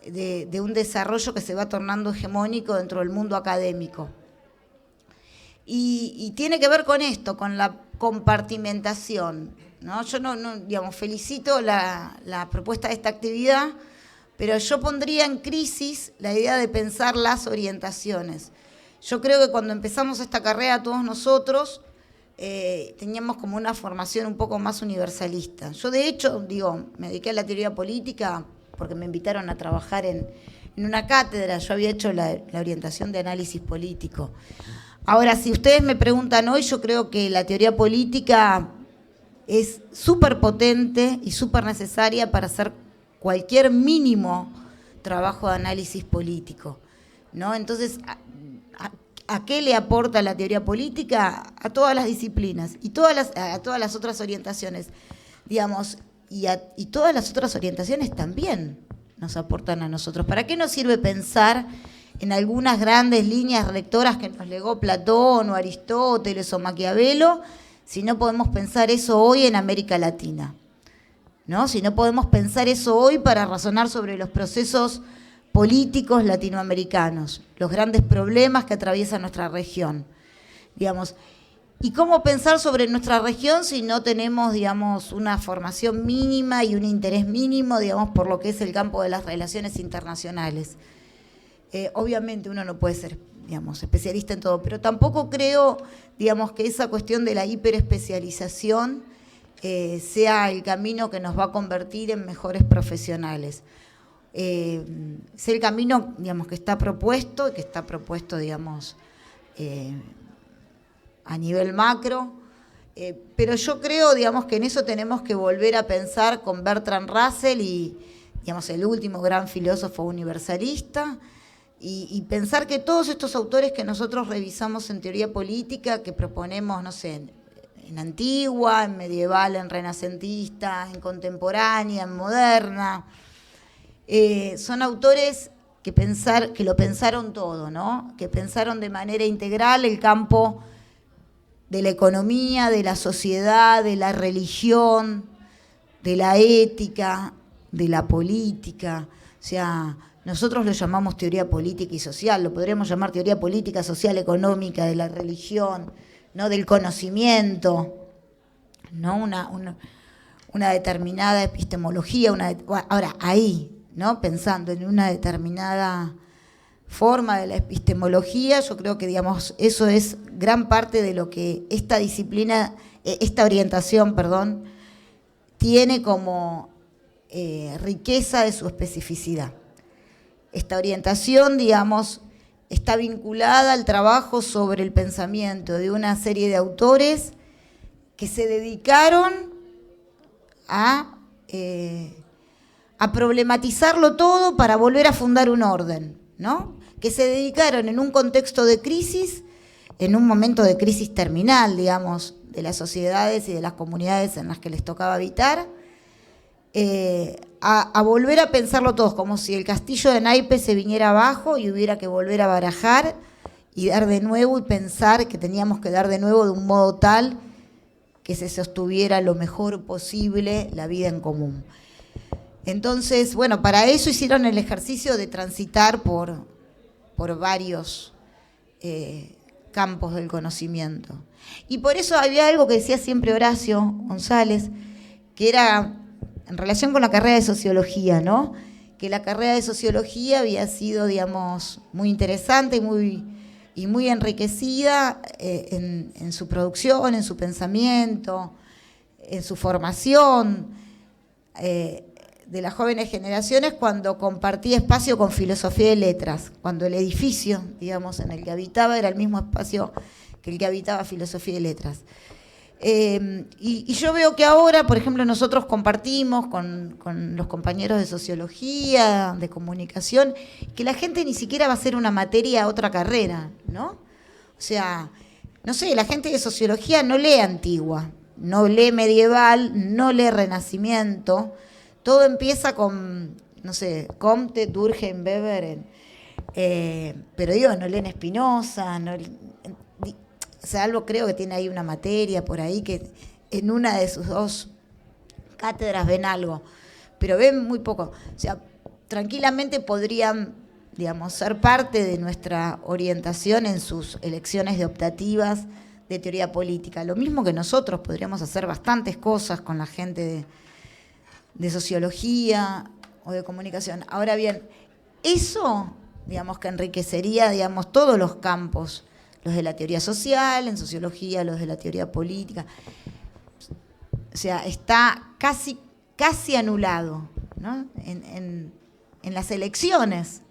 de un desarrollo que se va tornando hegemónico dentro del mundo académico. Y tiene que ver con esto, con la compartimentación, ¿no? Yo digamos, felicito la propuesta de esta actividad, pero yo pondría en crisis la idea de pensar las orientaciones. Yo creo que cuando empezamos esta carrera todos nosotros teníamos como una formación un poco más universalista. Yo de hecho, me dediqué a la teoría política porque me invitaron a trabajar en una cátedra. Yo había hecho la orientación de análisis político. Ahora, si ustedes me preguntan hoy, yo creo que la teoría política es súper potente y súper necesaria para hacer cualquier mínimo trabajo de análisis político, ¿no? Entonces, ¿a qué le aporta la teoría política? A todas las disciplinas y a todas las otras orientaciones, digamos, y todas las otras orientaciones también nos aportan a nosotros. ¿Para qué nos sirve pensar en algunas grandes líneas rectoras que nos legó Platón o Aristóteles o Maquiavelo, si no podemos pensar eso hoy en América Latina, ¿no? Si no podemos pensar eso hoy para razonar sobre los procesos políticos latinoamericanos, los grandes problemas que atraviesan nuestra región, digamos. ¿Y cómo pensar sobre nuestra región si no tenemos, digamos, una formación mínima y un interés mínimo, digamos, por lo que es el campo de las relaciones internacionales? Obviamente uno no puede ser, digamos, especialista en todo, pero tampoco creo, digamos, que esa cuestión de la hiperespecialización sea el camino que nos va a convertir en mejores profesionales. Es el camino, digamos, que está propuesto, digamos, a nivel macro, pero yo creo, digamos, que en eso tenemos que volver a pensar con Bertrand Russell y, digamos, el último gran filósofo universalista, y pensar que todos estos autores que nosotros revisamos en teoría política, que proponemos, no sé, en antigua, en medieval, en renacentista, en contemporánea, en moderna, son autores que lo pensaron todo, ¿no? Que pensaron de manera integral el campo de la economía, de la sociedad, de la religión, de la ética, de la política. O sea, nosotros lo llamamos teoría política y social, lo podríamos llamar teoría política, social, económica, de la religión, ¿no? Del conocimiento, ¿no? Una determinada epistemología, ahora ahí, ¿no? Pensando en una determinada forma de la epistemología, yo creo que, digamos, eso es gran parte de lo que esta disciplina, esta orientación, tiene como riqueza de su especificidad. esta orientación, digamos, está vinculada al trabajo sobre el pensamiento de una serie de autores que se dedicaron a problematizarlo todo para volver a fundar un orden, ¿no? Que se dedicaron en un contexto de crisis, en un momento de crisis terminal, digamos, de las sociedades y de las comunidades en las que les tocaba habitar, a volver a pensarlo todos, como si el castillo de naipes se viniera abajo y hubiera que volver a barajar y dar de nuevo y pensar que teníamos que dar de nuevo de un modo tal que se sostuviera lo mejor posible la vida en común. Entonces, bueno, para eso hicieron el ejercicio de transitar por varios campos del conocimiento. Y por eso había algo que decía siempre Horacio González, que era en relación con la carrera de sociología, ¿no? Que la carrera de sociología había sido, digamos, muy interesante y muy enriquecida en su producción, en su pensamiento, en su formación de las jóvenes generaciones cuando compartía espacio con filosofía y letras, cuando el edificio, digamos, en el que habitaba era el mismo espacio que el que habitaba filosofía y letras. Y yo veo que ahora, por ejemplo, nosotros compartimos con los compañeros de sociología, de comunicación, que la gente ni siquiera va a hacer una materia a otra carrera, ¿no? O sea, no sé, la gente de sociología no lee Antigua, no lee medieval, no lee Renacimiento. Todo empieza con, no sé, Comte, Durkheim, Weber, pero digo, no leen Spinoza, o sea, algo creo que tiene ahí una materia por ahí que en una de sus dos cátedras ven algo, pero ven muy poco. O sea, tranquilamente podrían, digamos, ser parte de nuestra orientación en sus elecciones de optativas de teoría política. Lo mismo que nosotros podríamos hacer bastantes cosas con la gente de sociología o de comunicación. Ahora bien, eso, digamos, que enriquecería, digamos, todos los campos, los de la teoría social, en sociología, los de la teoría política. O sea, está casi anulado, ¿no? en las elecciones,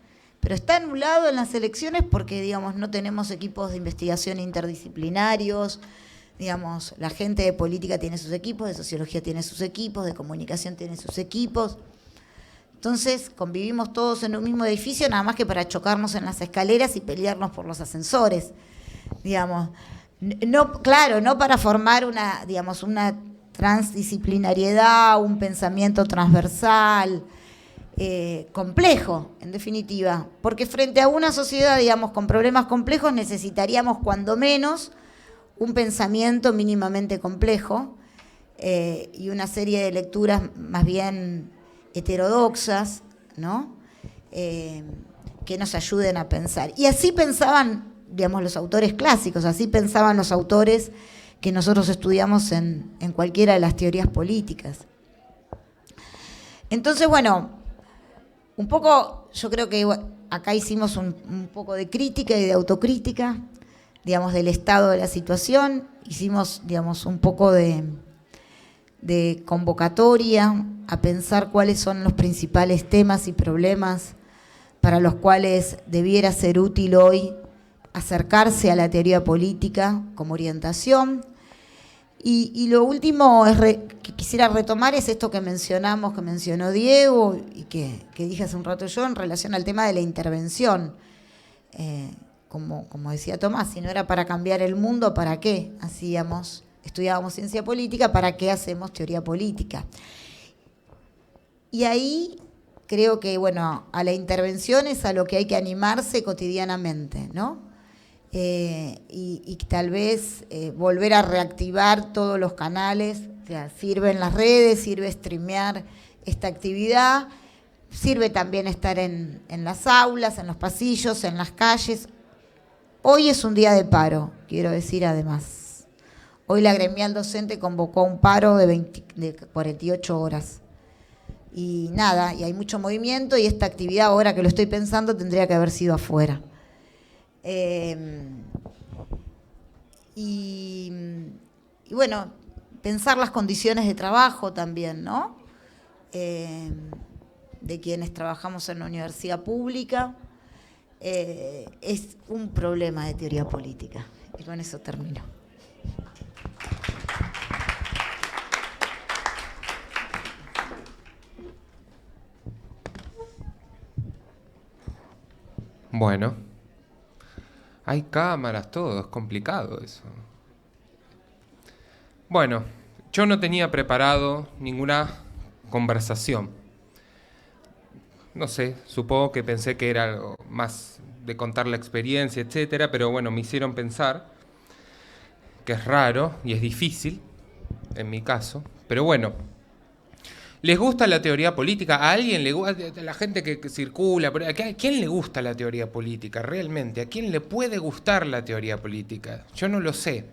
pero está anulado en las elecciones porque, digamos, no tenemos equipos de investigación interdisciplinarios. Digamos, la gente de política tiene sus equipos, de sociología tiene sus equipos, de comunicación tiene sus equipos. Entonces convivimos todos en un mismo edificio, nada más que para chocarnos en las escaleras y pelearnos por los ascensores. Digamos, no, claro, no para formar una, digamos, una transdisciplinariedad, un pensamiento transversal, complejo, en definitiva. Porque frente a una sociedad, digamos, con problemas complejos necesitaríamos cuando menos un pensamiento mínimamente complejo y una serie de lecturas más bien heterodoxas, ¿no? Que nos ayuden a pensar. Y así pensaban, digamos, los autores clásicos, así pensaban los autores que nosotros estudiamos en cualquiera de las teorías políticas. Entonces, bueno, un poco, yo creo que acá hicimos un poco de crítica y de autocrítica, digamos, del estado de la situación. Hicimos, digamos, un poco de convocatoria a pensar cuáles son los principales temas y problemas para los cuales debiera ser útil hoy acercarse a la teoría política como orientación. Y lo último que quisiera retomar es esto que mencionamos, que mencionó Diego y que dije hace un rato yo en relación al tema de la intervención. Como decía Tomás, si no era para cambiar el mundo, ¿para qué estudiábamos ciencia política? ¿Para qué hacemos teoría política? Y ahí creo que, bueno, a la intervención es a lo que hay que animarse cotidianamente, ¿no? Y tal vez volver a reactivar todos los canales. O sea, sirven las redes, sirve streamear esta actividad, sirve también estar en las aulas, en los pasillos, en las calles. Hoy es un día de paro, quiero decir además. Hoy la gremial docente convocó un paro de 48 horas. Y nada, y hay mucho movimiento y esta actividad, ahora que lo estoy pensando, tendría que haber sido afuera. Y bueno, pensar las condiciones de trabajo también, ¿no? de quienes trabajamos en la universidad pública, es un problema de teoría política. Y con eso termino. Bueno, hay cámaras, todo, es complicado eso. Bueno, yo no tenía preparado ninguna conversación. No sé, supongo que pensé que era algo más de contar la experiencia, etcétera, pero bueno, me hicieron pensar, que es raro y es difícil, en mi caso, pero bueno. ¿Les gusta la teoría política? ¿A alguien le gusta? La gente que circula, ¿a quién le gusta la teoría política realmente? ¿A quién le puede gustar la teoría política? Yo no lo sé.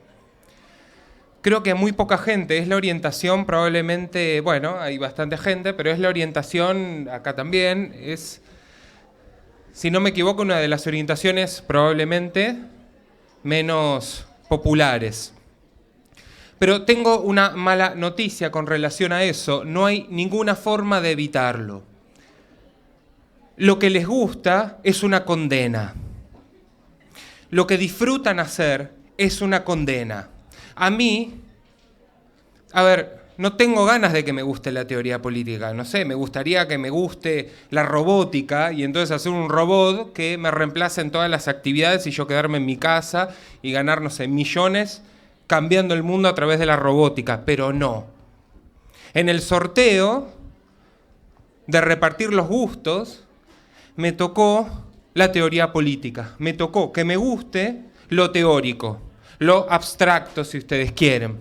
Creo que a muy poca gente. Es la orientación probablemente, bueno, hay bastante gente, pero es la orientación, acá también, es, si no me equivoco, una de las orientaciones probablemente menos populares. Pero tengo una mala noticia con relación a eso. No hay ninguna forma de evitarlo. Lo que les gusta es una condena. Lo que disfrutan hacer es una condena. A mí, no tengo ganas de que me guste la teoría política. No sé, me gustaría que me guste la robótica y entonces hacer un robot que me reemplace en todas las actividades y yo quedarme en mi casa y ganar, no sé, millones cambiando el mundo a través de la robótica, pero no. En el sorteo de repartir los gustos, me tocó la teoría política. Me tocó que me guste lo teórico, lo abstracto, si ustedes quieren.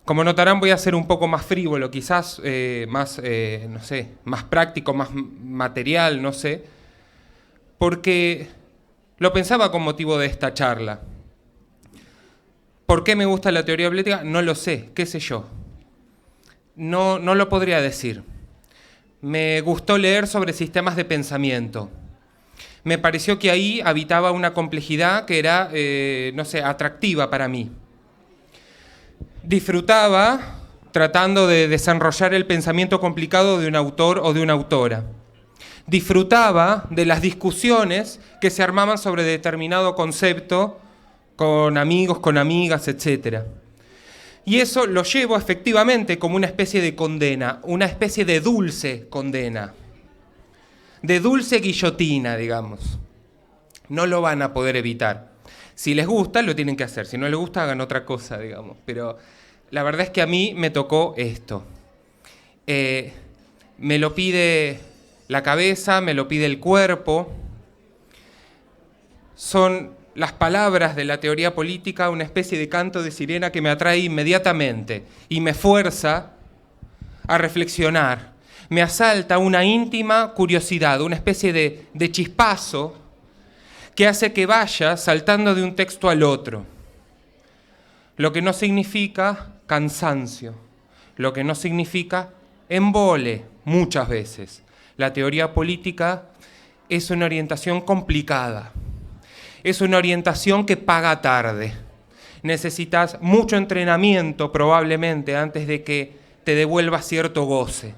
Como notarán, voy a ser un poco más frívolo, quizás más práctico, más material, no sé, porque lo pensaba con motivo de esta charla. ¿Por qué me gusta la teoría política? No lo sé, qué sé yo. No lo podría decir. Me gustó leer sobre sistemas de pensamiento. Me pareció que ahí habitaba una complejidad que era, atractiva para mí. Disfrutaba tratando de desarrollar el pensamiento complicado de un autor o de una autora. Disfrutaba de las discusiones que se armaban sobre determinado concepto con amigos, con amigas, etc. Y eso lo llevo efectivamente como una especie de condena, una especie de dulce condena, de dulce guillotina, digamos. No lo van a poder evitar. Si les gusta, lo tienen que hacer. Si no les gusta, hagan otra cosa, digamos. Pero la verdad es que a mí me tocó esto. Me lo pide la cabeza, me lo pide el cuerpo. Son las palabras de la teoría política, una especie de canto de sirena que me atrae inmediatamente y me fuerza a reflexionar. Me asalta una íntima curiosidad, una especie de chispazo que hace que vaya saltando de un texto al otro. Lo que no significa cansancio, lo que no significa embole muchas veces. La teoría política es una orientación complicada. Es una orientación que paga tarde. Necesitas mucho entrenamiento probablemente antes de que te devuelva cierto goce,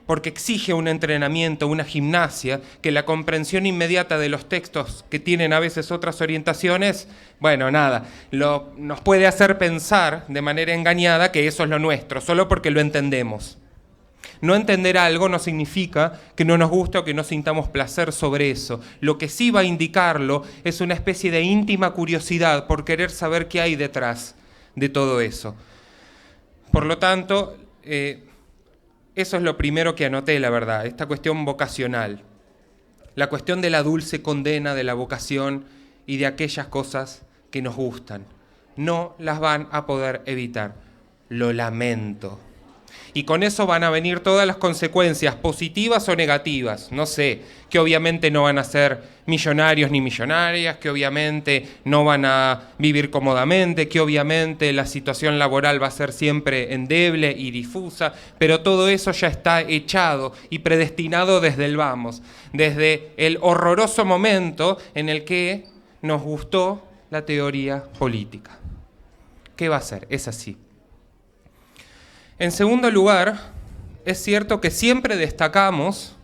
porque exige un entrenamiento, una gimnasia, que la comprensión inmediata de los textos que tienen a veces otras orientaciones, nos puede hacer pensar de manera engañada que eso es lo nuestro, solo porque lo entendemos. No entender algo no significa que no nos guste o que no sintamos placer sobre eso. Lo que sí va a indicarlo es una especie de íntima curiosidad por querer saber qué hay detrás de todo eso. Por lo tanto, eso es lo primero que anoté, la verdad, esta cuestión vocacional. La cuestión de la dulce condena de la vocación y de aquellas cosas que nos gustan. No las van a poder evitar. Lo lamento. Y con eso van a venir todas las consecuencias, positivas o negativas. No sé, que obviamente no van a ser millonarios ni millonarias, que obviamente no van a vivir cómodamente, que obviamente la situación laboral va a ser siempre endeble y difusa, pero todo eso ya está echado y predestinado desde el vamos, desde el horroroso momento en el que nos gustó la teoría política. ¿Qué va a ser? Es así. En segundo lugar, es cierto que siempre destacamos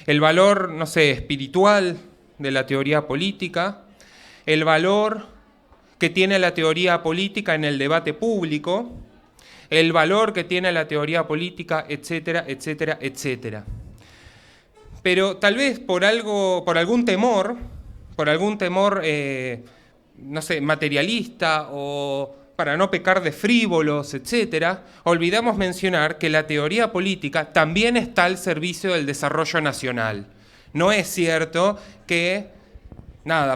el valor, no sé, espiritual de la teoría política, el valor que tiene la teoría política en el debate público, el valor que tiene la teoría política, etcétera, etcétera, etcétera. Pero tal vez por algún temor, no sé, materialista o para no pecar de frívolos, etcétera, olvidamos mencionar que la teoría política también está al servicio del desarrollo nacional. No es cierto que,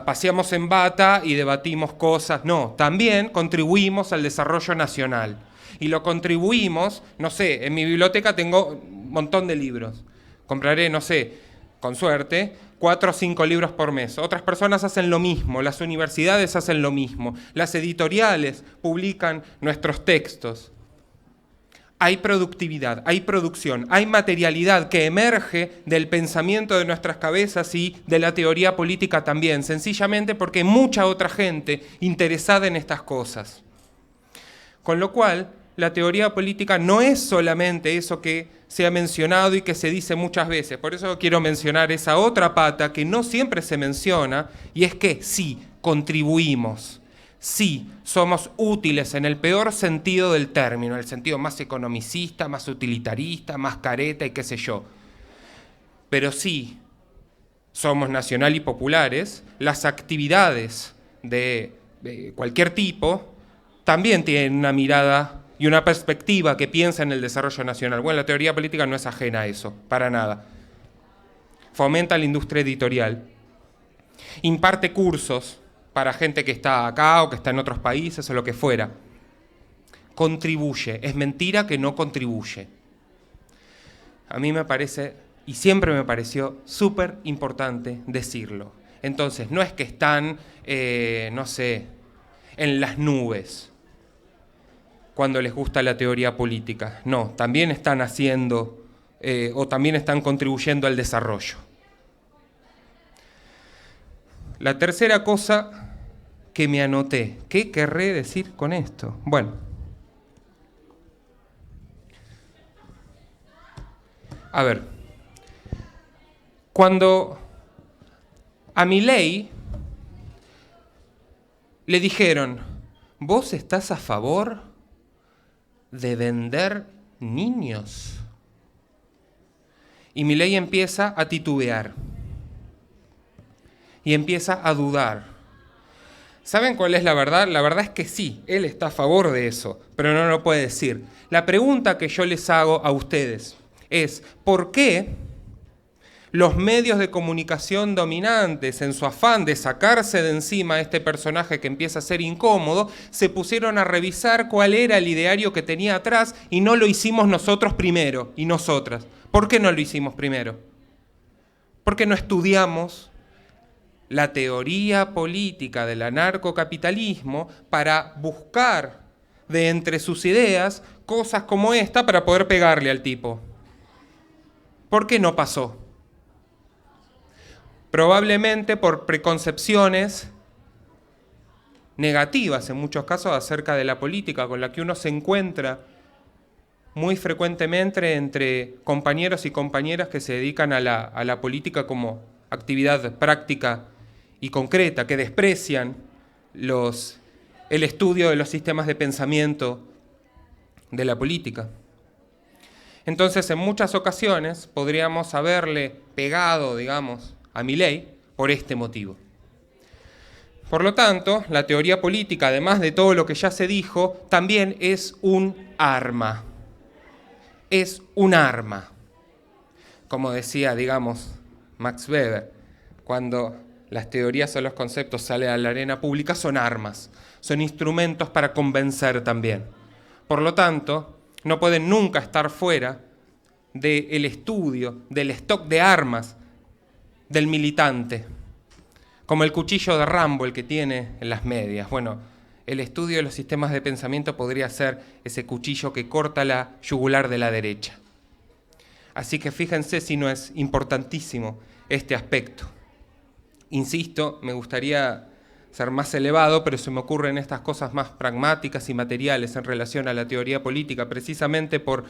paseamos en bata y debatimos cosas. No, también contribuimos al desarrollo nacional. Y lo contribuimos, no sé, en mi biblioteca tengo un montón de libros. Compraré, no sé, con suerte, 4 o 5 libros por mes. Otras personas hacen lo mismo, las universidades hacen lo mismo, las editoriales publican nuestros textos. Hay productividad, hay producción, hay materialidad que emerge del pensamiento de nuestras cabezas y de la teoría política también, sencillamente porque hay mucha otra gente interesada en estas cosas. Con lo cual, la teoría política no es solamente eso que se ha mencionado y que se dice muchas veces. Por eso quiero mencionar esa otra pata que no siempre se menciona, y es que sí, contribuimos. Sí, somos útiles en el peor sentido del término, el sentido más economicista, más utilitarista, más careta y qué sé yo. Pero sí, somos nacional y populares, las actividades de cualquier tipo también tienen una mirada y una perspectiva que piensa en el desarrollo nacional. Bueno, la teoría política no es ajena a eso, para nada. Fomenta la industria editorial, imparte cursos para gente que está acá o que está en otros países o lo que fuera. Contribuye, es mentira que no contribuye. A mí me parece, y siempre me pareció, súper importante decirlo. Entonces, no es que están, no sé, en las nubes cuando les gusta la teoría política. No, también están haciendo o también están contribuyendo al desarrollo. La tercera cosa que me anoté, ¿qué querré decir con esto? Bueno, a ver, cuando a Milei le dijeron, ¿vos estás a favor de vender niños? Y Milei empieza a titubear y empieza a dudar. ¿Saben cuál es la verdad? La verdad es que sí, él está a favor de eso, pero no lo puede decir. La pregunta que yo les hago a ustedes es, ¿por qué los medios de comunicación dominantes, en su afán de sacarse de encima a este personaje que empieza a ser incómodo, se pusieron a revisar cuál era el ideario que tenía atrás y no lo hicimos nosotros primero y nosotras? ¿Por qué no lo hicimos primero? Porque no estudiamos la teoría política del anarcocapitalismo para buscar de entre sus ideas cosas como esta para poder pegarle al tipo. ¿Por qué no pasó? Probablemente por preconcepciones negativas en muchos casos acerca de la política con la que uno se encuentra muy frecuentemente entre compañeros y compañeras que se dedican a la política como actividad práctica y concreta, que desprecian el estudio de los sistemas de pensamiento de la política. Entonces, en muchas ocasiones podríamos haberle pegado, digamos, a Milei por este motivo. Por lo tanto, la teoría política, además de todo lo que ya se dijo, también es un arma. Es un arma. Como decía, digamos, Max Weber, cuando las teorías o los conceptos salen a la arena pública, son armas, son instrumentos para convencer también. Por lo tanto, no pueden nunca estar fuera del estudio, del stock de armas del militante, como el cuchillo de Rambo, el que tiene en las medias. Bueno, el estudio de los sistemas de pensamiento podría ser ese cuchillo que corta la yugular de la derecha. Así que fíjense si no es importantísimo este aspecto. Insisto, me gustaría ser más elevado, pero se me ocurren estas cosas más pragmáticas y materiales en relación a la teoría política, precisamente por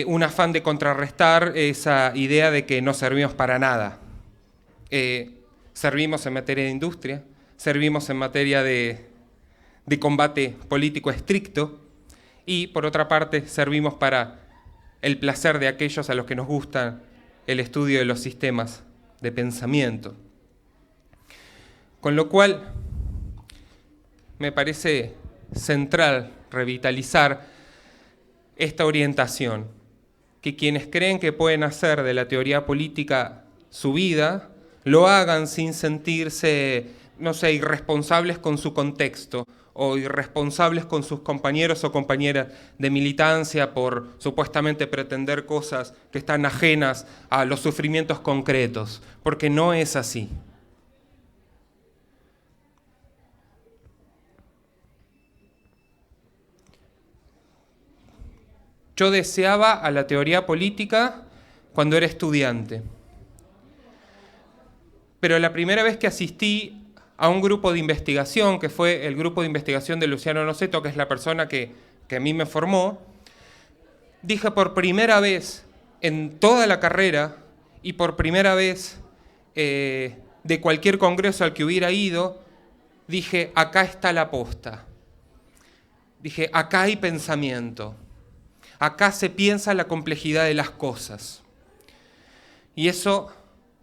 un afán de contrarrestar esa idea de que no servimos para nada. Servimos en materia de industria, servimos en materia de combate político estricto y, por otra parte, servimos para el placer de aquellos a los que nos gusta el estudio de los sistemas de pensamiento. Con lo cual, me parece central revitalizar esta orientación, que quienes creen que pueden hacer de la teoría política su vida, lo hagan sin sentirse, no sé, irresponsables con su contexto o irresponsables con sus compañeros o compañeras de militancia por supuestamente pretender cosas que están ajenas a los sufrimientos concretos, porque no es así. Yo deseaba a la teoría política cuando era estudiante. Pero la primera vez que asistí a un grupo de investigación, que fue el grupo de investigación de Luciano Noceto, que es la persona que a mí me formó, dije por primera vez en toda la carrera y por primera vez de cualquier congreso al que hubiera ido, dije, acá está la posta. Dije, acá hay pensamiento. Acá se piensa la complejidad de las cosas. Y eso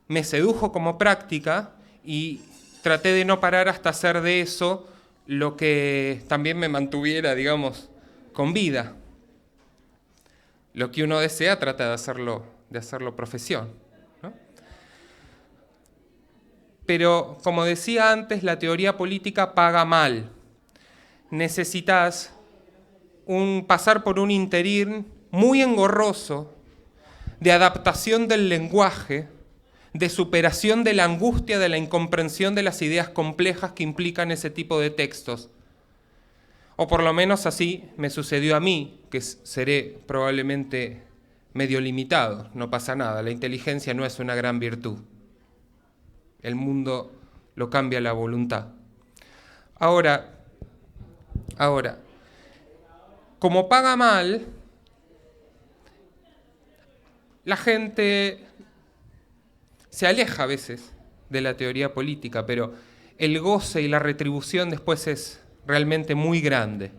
me sedujo como práctica y traté de no parar hasta hacer de eso lo que también me mantuviera, digamos, con vida. Lo que uno desea, trata de hacerlo profesión, ¿no? Pero, como decía antes, la teoría política paga mal. Necesitas pasar por un interín muy engorroso de adaptación del lenguaje, de superación de la angustia, de la incomprensión de las ideas complejas que implican ese tipo de textos. O por lo menos así me sucedió a mí, que seré probablemente medio limitado, no pasa nada, la inteligencia no es una gran virtud. El mundo lo cambia la voluntad. Ahora, como paga mal, la gente se aleja a veces de la teoría política, pero el goce y la retribución después es realmente muy grande.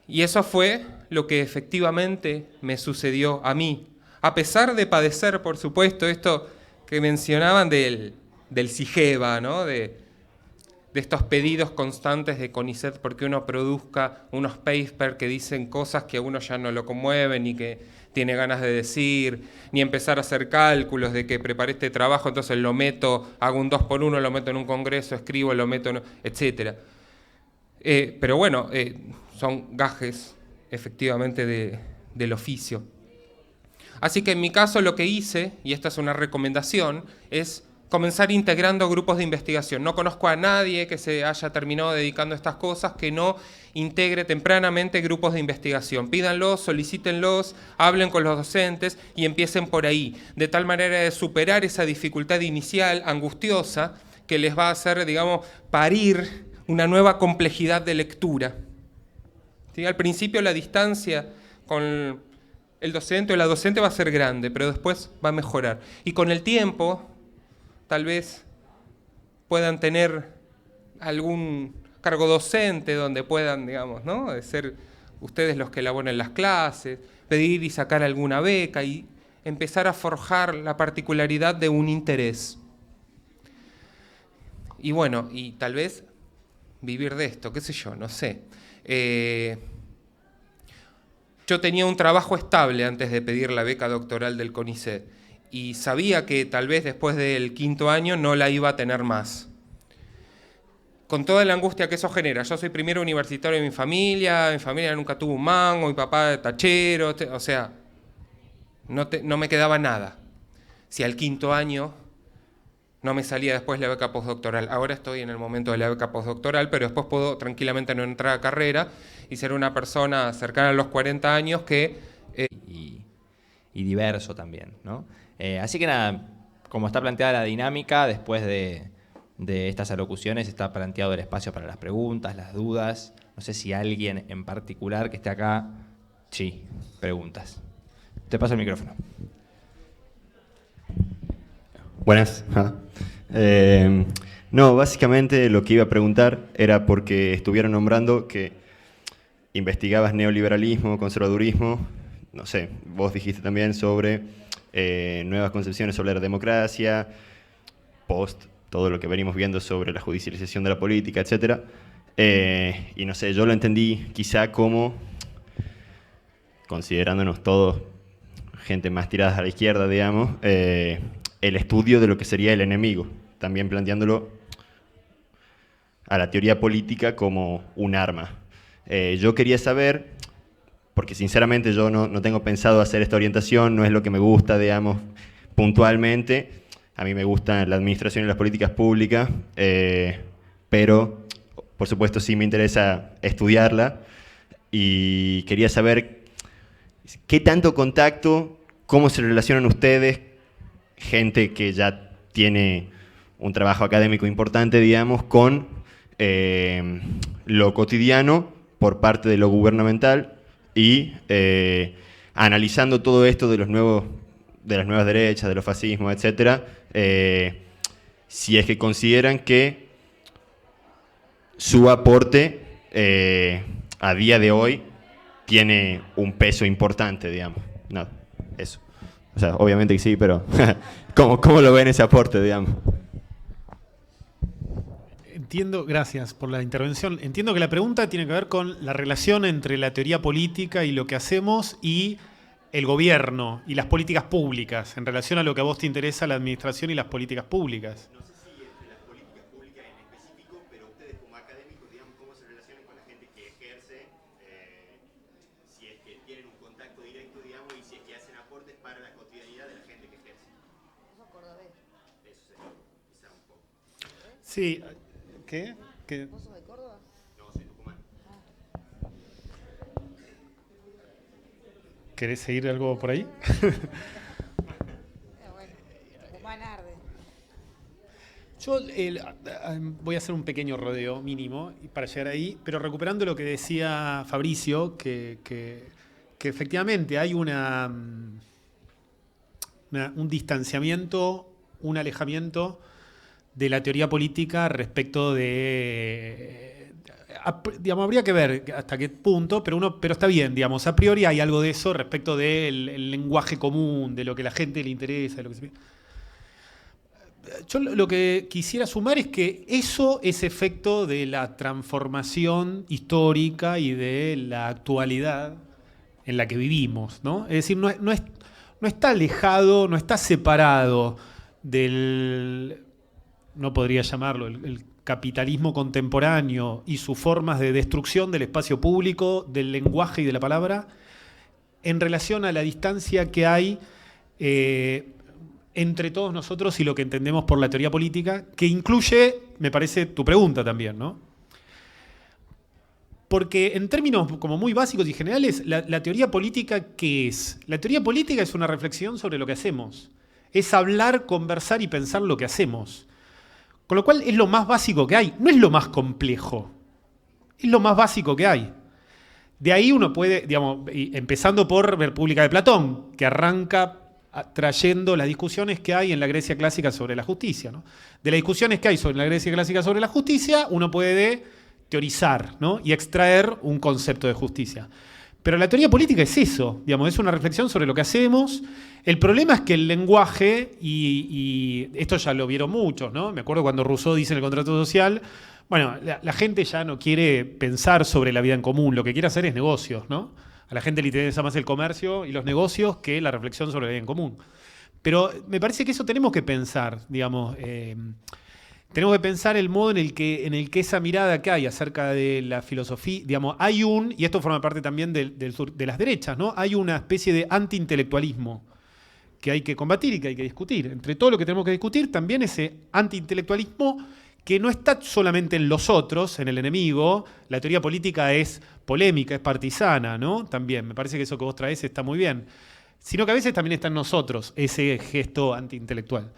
Y eso fue lo que efectivamente me sucedió a mí. A pesar de padecer, por supuesto, esto que mencionaban del SIGEVA, ¿no? de estos pedidos constantes de CONICET porque uno produzca unos papers que dicen cosas que a uno ya no lo conmueven ni que tiene ganas de decir, ni empezar a hacer cálculos de que preparé este trabajo, entonces lo meto, hago un 2x1, lo meto en un congreso, escribo, lo meto, etc. Pero bueno, son gajes efectivamente del oficio. Así que en mi caso lo que hice, y esta es una recomendación, es comenzar integrando grupos de investigación. No conozco a nadie que se haya terminado dedicando a estas cosas que no integre tempranamente grupos de investigación. Pídanlos, solicítenlos, hablen con los docentes y empiecen por ahí, de tal manera de superar esa dificultad inicial angustiosa que les va a hacer, digamos, parir una nueva complejidad de lectura. ¿Sí? Al principio la distancia con el docente o la docente va a ser grande, pero después va a mejorar. Y con el tiempo, tal vez puedan tener algún cargo docente donde puedan, digamos, ¿no? De ser ustedes los que elaboren las clases, pedir y sacar alguna beca y empezar a forjar la particularidad de un interés. Y bueno, y tal vez vivir de esto, qué sé yo, no sé. Yo tenía un trabajo estable antes de pedir la beca doctoral del CONICET y sabía que tal vez después del 5º año no la iba a tener más. Con toda la angustia que eso genera. Yo soy primero universitario de mi familia nunca tuvo un mango, mi papá de tachero, o sea, no me quedaba nada. Si al 5º año no me salía después la beca postdoctoral. Ahora estoy en el momento de la beca postdoctoral, pero después puedo tranquilamente no entrar a carrera y ser una persona cercana a los 40 años que... Y diverso también, ¿no? Así que nada, como está planteada la dinámica, después de estas alocuciones está planteado el espacio para las preguntas, las dudas. No sé si alguien en particular que esté acá Sí, preguntas. Te paso el micrófono. Buenas. No, básicamente lo que iba a preguntar era porque estuvieron nombrando que investigabas neoliberalismo, conservadurismo, no sé, vos dijiste también sobre nuevas concepciones sobre la democracia, post todo lo que venimos viendo sobre la judicialización de la política, etc. Y no sé, yo lo entendí quizá como, considerándonos todos gente más tirada a la izquierda, digamos, el estudio de lo que sería el enemigo, también planteándolo a la teoría política como un arma. Yo quería saber, porque sinceramente yo no tengo pensado hacer esta orientación, no es lo que me gusta, digamos, puntualmente. A mí me gusta la administración y las políticas públicas, pero por supuesto sí me interesa estudiarla y quería saber qué tanto contacto, cómo se relacionan ustedes, gente que ya tiene un trabajo académico importante, digamos, con lo cotidiano por parte de lo gubernamental y analizando todo esto de las nuevas derechas, de los fascismos, etcétera, si es que consideran que su aporte a día de hoy tiene un peso importante, digamos. Nada, eso. O sea, obviamente que sí, pero ¿cómo lo ven ese aporte, digamos? Entiendo, gracias por la intervención. Entiendo que la pregunta tiene que ver con la relación entre la teoría política y lo que hacemos y el gobierno y las políticas públicas, en relación a lo que a vos te interesa, la administración y las políticas públicas. No sé si entre las políticas públicas en específico, pero ustedes como académicos, digamos, cómo se relacionan con la gente que ejerce, si es que tienen un contacto directo, digamos, y si es que hacen aportes para la cotidianidad de la gente que ejerce. Eso cordobés. Eso sería quizá un poco. Sí, ¿qué? ¿Vos sos de Córdoba? No, soy Tucumán. ¿Querés seguir algo por ahí? Bueno, Tucumán arde. Yo voy a hacer un pequeño rodeo mínimo para llegar ahí, pero recuperando lo que decía Fabricio, que efectivamente hay un distanciamiento, un alejamiento de la teoría política respecto de... Digamos, habría que ver hasta qué punto, pero está bien, digamos, a priori hay algo de eso respecto del lenguaje común, de lo que a la gente le interesa, de lo que se... Yo lo que quisiera sumar es que eso es efecto de la transformación histórica y de la actualidad en la que vivimos, ¿no? Es decir, no está alejado, no está separado del, no podría llamarlo, el capitalismo contemporáneo y sus formas de destrucción del espacio público, del lenguaje y de la palabra, en relación a la distancia que hay entre todos nosotros y lo que entendemos por la teoría política, que incluye, me parece, tu pregunta también, ¿no? Porque en términos como muy básicos y generales, la teoría política, ¿qué es? La teoría política es una reflexión sobre lo que hacemos. Es hablar, conversar y pensar lo que hacemos. Con lo cual es lo más básico que hay. No es lo más complejo. Es lo más básico que hay. De ahí uno puede, digamos, empezando por República de Platón, que arranca trayendo las discusiones que hay en la Grecia clásica sobre la justicia, ¿no? De las discusiones que hay sobre la Grecia clásica sobre la justicia, uno puede teorizar, ¿no? Y extraer un concepto de justicia. Pero la teoría política es eso, digamos, es una reflexión sobre lo que hacemos. El problema es que el lenguaje, y esto ya lo vieron muchos, ¿no? Me acuerdo cuando Rousseau dice en el contrato social, bueno, la gente ya no quiere pensar sobre la vida en común, lo que quiere hacer es negocios, ¿no? A la gente le interesa más el comercio y los negocios que la reflexión sobre la vida en común. Pero me parece que eso tenemos que pensar, digamos, tenemos que pensar el modo en el que esa mirada que hay acerca de la filosofía, digamos, hay y esto forma parte también de las derechas, ¿no? Hay una especie de antiintelectualismo que hay que combatir y que hay que discutir. Entre todo lo que tenemos que discutir, también ese antiintelectualismo que no está solamente en los otros, en el enemigo. La teoría política es polémica, es partisana, ¿no? También, me parece que eso que vos traes está muy bien. Sino que a veces también está en nosotros ese gesto antiintelectual.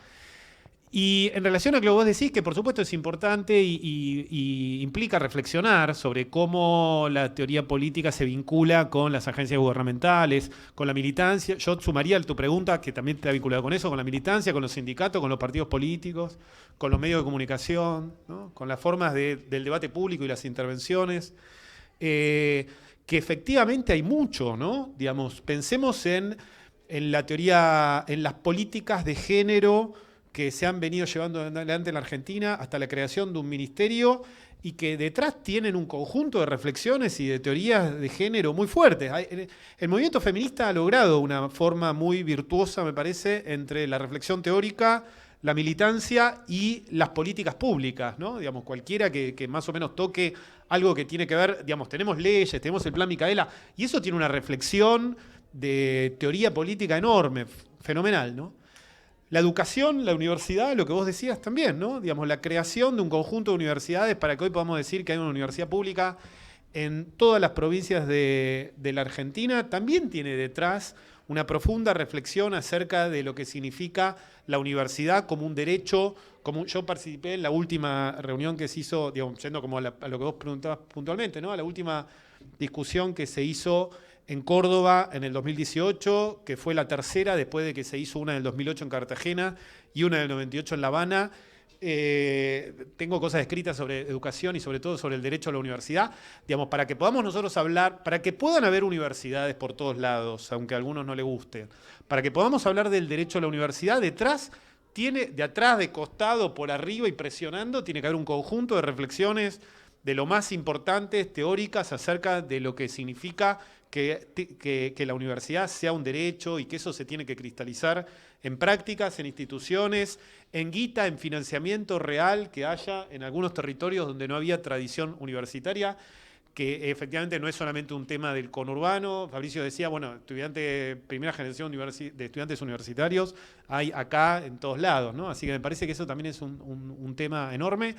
Y en relación a lo que vos decís, que por supuesto es importante y implica reflexionar sobre cómo la teoría política se vincula con las agencias gubernamentales, con la militancia. Yo sumaría a tu pregunta, que también está vinculada con eso, con la militancia, con los sindicatos, con los partidos políticos, con los medios de comunicación, ¿no? Con las formas del debate público y las intervenciones. Que efectivamente hay mucho, ¿no? Digamos, pensemos en la teoría, en las políticas de género que se han venido llevando adelante en la Argentina hasta la creación de un ministerio y que detrás tienen un conjunto de reflexiones y de teorías de género muy fuertes. El movimiento feminista ha logrado una forma muy virtuosa, me parece, entre la reflexión teórica, la militancia y las políticas públicas, ¿no? Digamos, cualquiera que más o menos toque algo que tiene que ver, digamos, tenemos leyes, tenemos el Plan Micaela, y eso tiene una reflexión de teoría política enorme, fenomenal, ¿no? La educación, la universidad, lo que vos decías también, ¿no? Digamos, la creación de un conjunto de universidades para que hoy podamos decir que hay una universidad pública en todas las provincias de la Argentina, también tiene detrás una profunda reflexión acerca de lo que significa la universidad como un derecho. Yo participé en la última reunión que se hizo, digamos, yendo como a lo que vos preguntabas puntualmente, ¿no? A la última discusión que se hizo en Córdoba en el 2018, que fue la tercera después de que se hizo una en el 2008 en Cartagena y una en el 98 en La Habana. Tengo cosas escritas sobre educación y sobre todo sobre el derecho a la universidad, digamos, para que podamos nosotros hablar, para que puedan haber universidades por todos lados, aunque a algunos no les guste, para que podamos hablar del derecho a la universidad, de atrás, de costado, por arriba y presionando, tiene que haber un conjunto de reflexiones de lo más importantes, teóricas, acerca de lo que significa que la universidad sea un derecho y que eso se tiene que cristalizar en prácticas, en instituciones, en guita, en financiamiento real que haya en algunos territorios donde no había tradición universitaria, que efectivamente no es solamente un tema del conurbano. Fabricio decía, bueno, primera generación de estudiantes universitarios hay acá en todos lados, ¿no? Así que me parece que eso también es un tema enorme.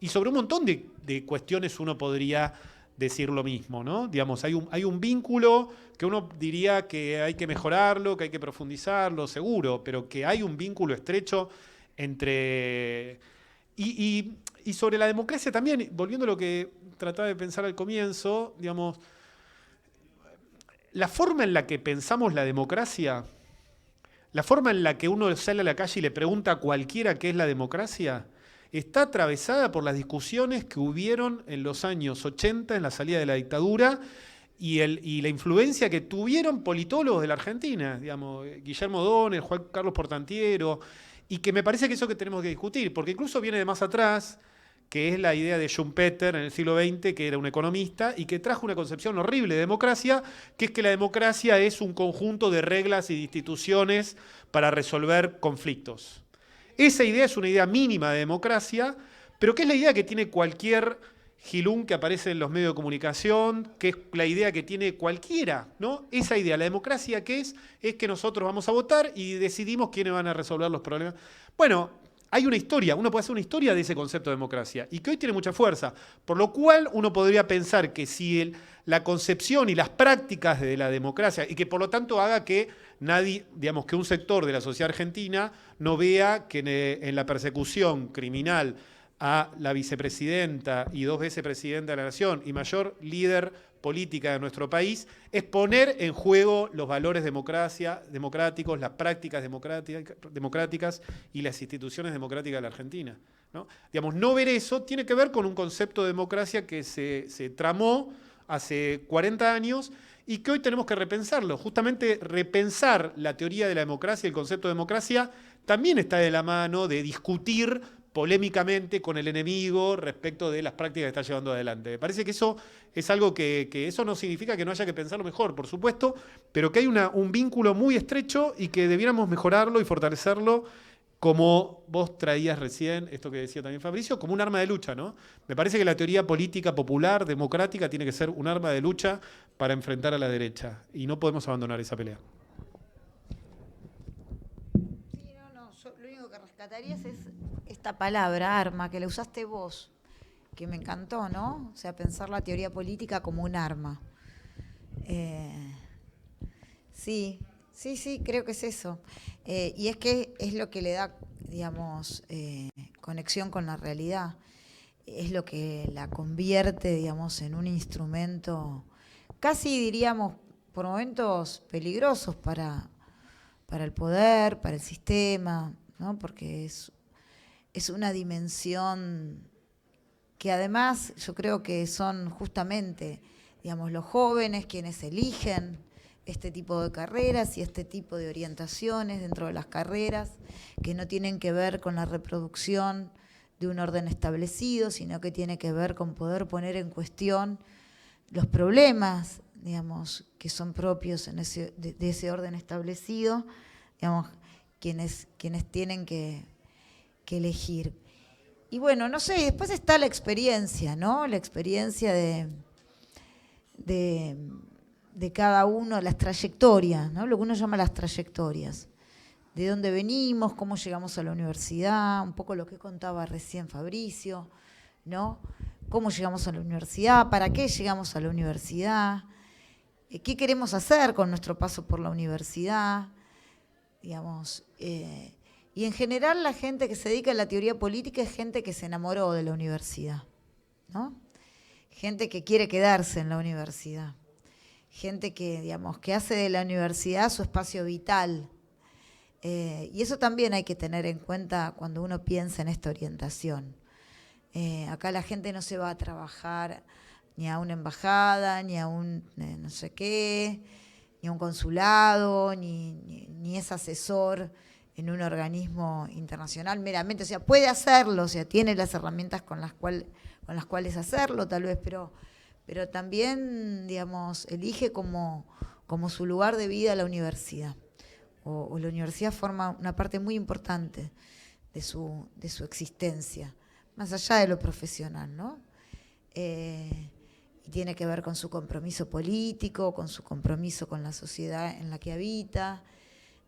Y sobre un montón de cuestiones uno podría decir lo mismo, ¿no? Digamos, hay un vínculo que uno diría que hay que mejorarlo, que hay que profundizarlo, seguro, pero que hay un vínculo estrecho entre... Y sobre la democracia también, volviendo a lo que trataba de pensar al comienzo, digamos, la forma en la que pensamos la democracia, la forma en la que uno sale a la calle y le pregunta a cualquiera qué es la democracia, está atravesada por las discusiones que hubieron en los años 80, en la salida de la dictadura, y la influencia que tuvieron politólogos de la Argentina, digamos, Guillermo O'Donnell, Juan Carlos Portantiero, y que me parece que eso que tenemos que discutir, porque incluso viene de más atrás, que es la idea de Schumpeter en el siglo XX, que era un economista, y que trajo una concepción horrible de democracia, que es que la democracia es un conjunto de reglas y de instituciones para resolver conflictos. Esa idea es una idea mínima de democracia, pero que es la idea que tiene cualquier gilún que aparece en los medios de comunicación, que es la idea que tiene cualquiera, ¿no? Esa idea, la democracia, ¿qué es? Es que nosotros vamos a votar y decidimos quiénes van a resolver los problemas. Bueno, hay una historia, uno puede hacer una historia de ese concepto de democracia, y que hoy tiene mucha fuerza, por lo cual uno podría pensar que si la concepción y las prácticas de la democracia, y que por lo tanto haga que nadie, digamos, que un sector de la sociedad argentina no vea que en la persecución criminal a la vicepresidenta y 2 veces presidenta de la Nación y mayor líder política de nuestro país, es poner en juego los valores democráticos, las prácticas democráticas y las instituciones democráticas de la Argentina, ¿no? Digamos, no ver eso tiene que ver con un concepto de democracia que se tramó hace 40 años y que hoy tenemos que repensarlo. Justamente repensar la teoría de la democracia y el concepto de democracia también está de la mano de discutir polémicamente con el enemigo respecto de las prácticas que está llevando adelante. Me parece que eso es algo que eso no significa que no haya que pensarlo mejor, por supuesto, pero que hay un vínculo muy estrecho y que debiéramos mejorarlo y fortalecerlo, como vos traías recién, esto que decía también Fabricio, como un arma de lucha, ¿no? Me parece que la teoría política popular, democrática, tiene que ser un arma de lucha para enfrentar a la derecha, y no podemos abandonar esa pelea. Sí, yo lo único que rescataría es esta palabra, arma, que la usaste vos, que me encantó, ¿no? O sea, pensar la teoría política como un arma. Sí, creo que es eso. Y es que es lo que le da, digamos, conexión con la realidad. Es lo que la convierte, digamos, en un instrumento casi, diríamos, por momentos peligrosos para el poder, para el sistema, ¿no? Porque es una dimensión que además yo creo que son justamente, digamos, los jóvenes quienes eligen este tipo de carreras y este tipo de orientaciones dentro de las carreras, que no tienen que ver con la reproducción de un orden establecido, sino que tiene que ver con poder poner en cuestión los problemas, digamos, que son propios de ese orden establecido, digamos, quienes tienen que elegir. Y bueno, no sé, después está la experiencia, ¿no? La experiencia de cada uno, las trayectorias, ¿no? Lo que uno llama las trayectorias. De dónde venimos, cómo llegamos a la universidad, un poco lo que contaba recién Fabricio, ¿no? Cómo llegamos a la universidad, para qué llegamos a la universidad, qué queremos hacer con nuestro paso por la universidad, digamos. Y en general la gente que se dedica a la teoría política es gente que se enamoró de la universidad, ¿no? Gente que quiere quedarse en la universidad, gente que, digamos, que hace de la universidad su espacio vital. Y eso también hay que tener en cuenta cuando uno piensa en esta orientación. Acá la gente no se va a trabajar ni a una embajada, ni a un no sé qué, ni a un consulado, ni es asesor en un organismo internacional meramente. O sea, puede hacerlo, o sea, tiene las herramientas con las cuales hacerlo tal vez, pero también, digamos, elige como su lugar de vida la universidad. O la universidad forma una parte muy importante de su existencia, más allá de lo profesional, ¿no? Y tiene que ver con su compromiso político, con su compromiso con la sociedad en la que habita,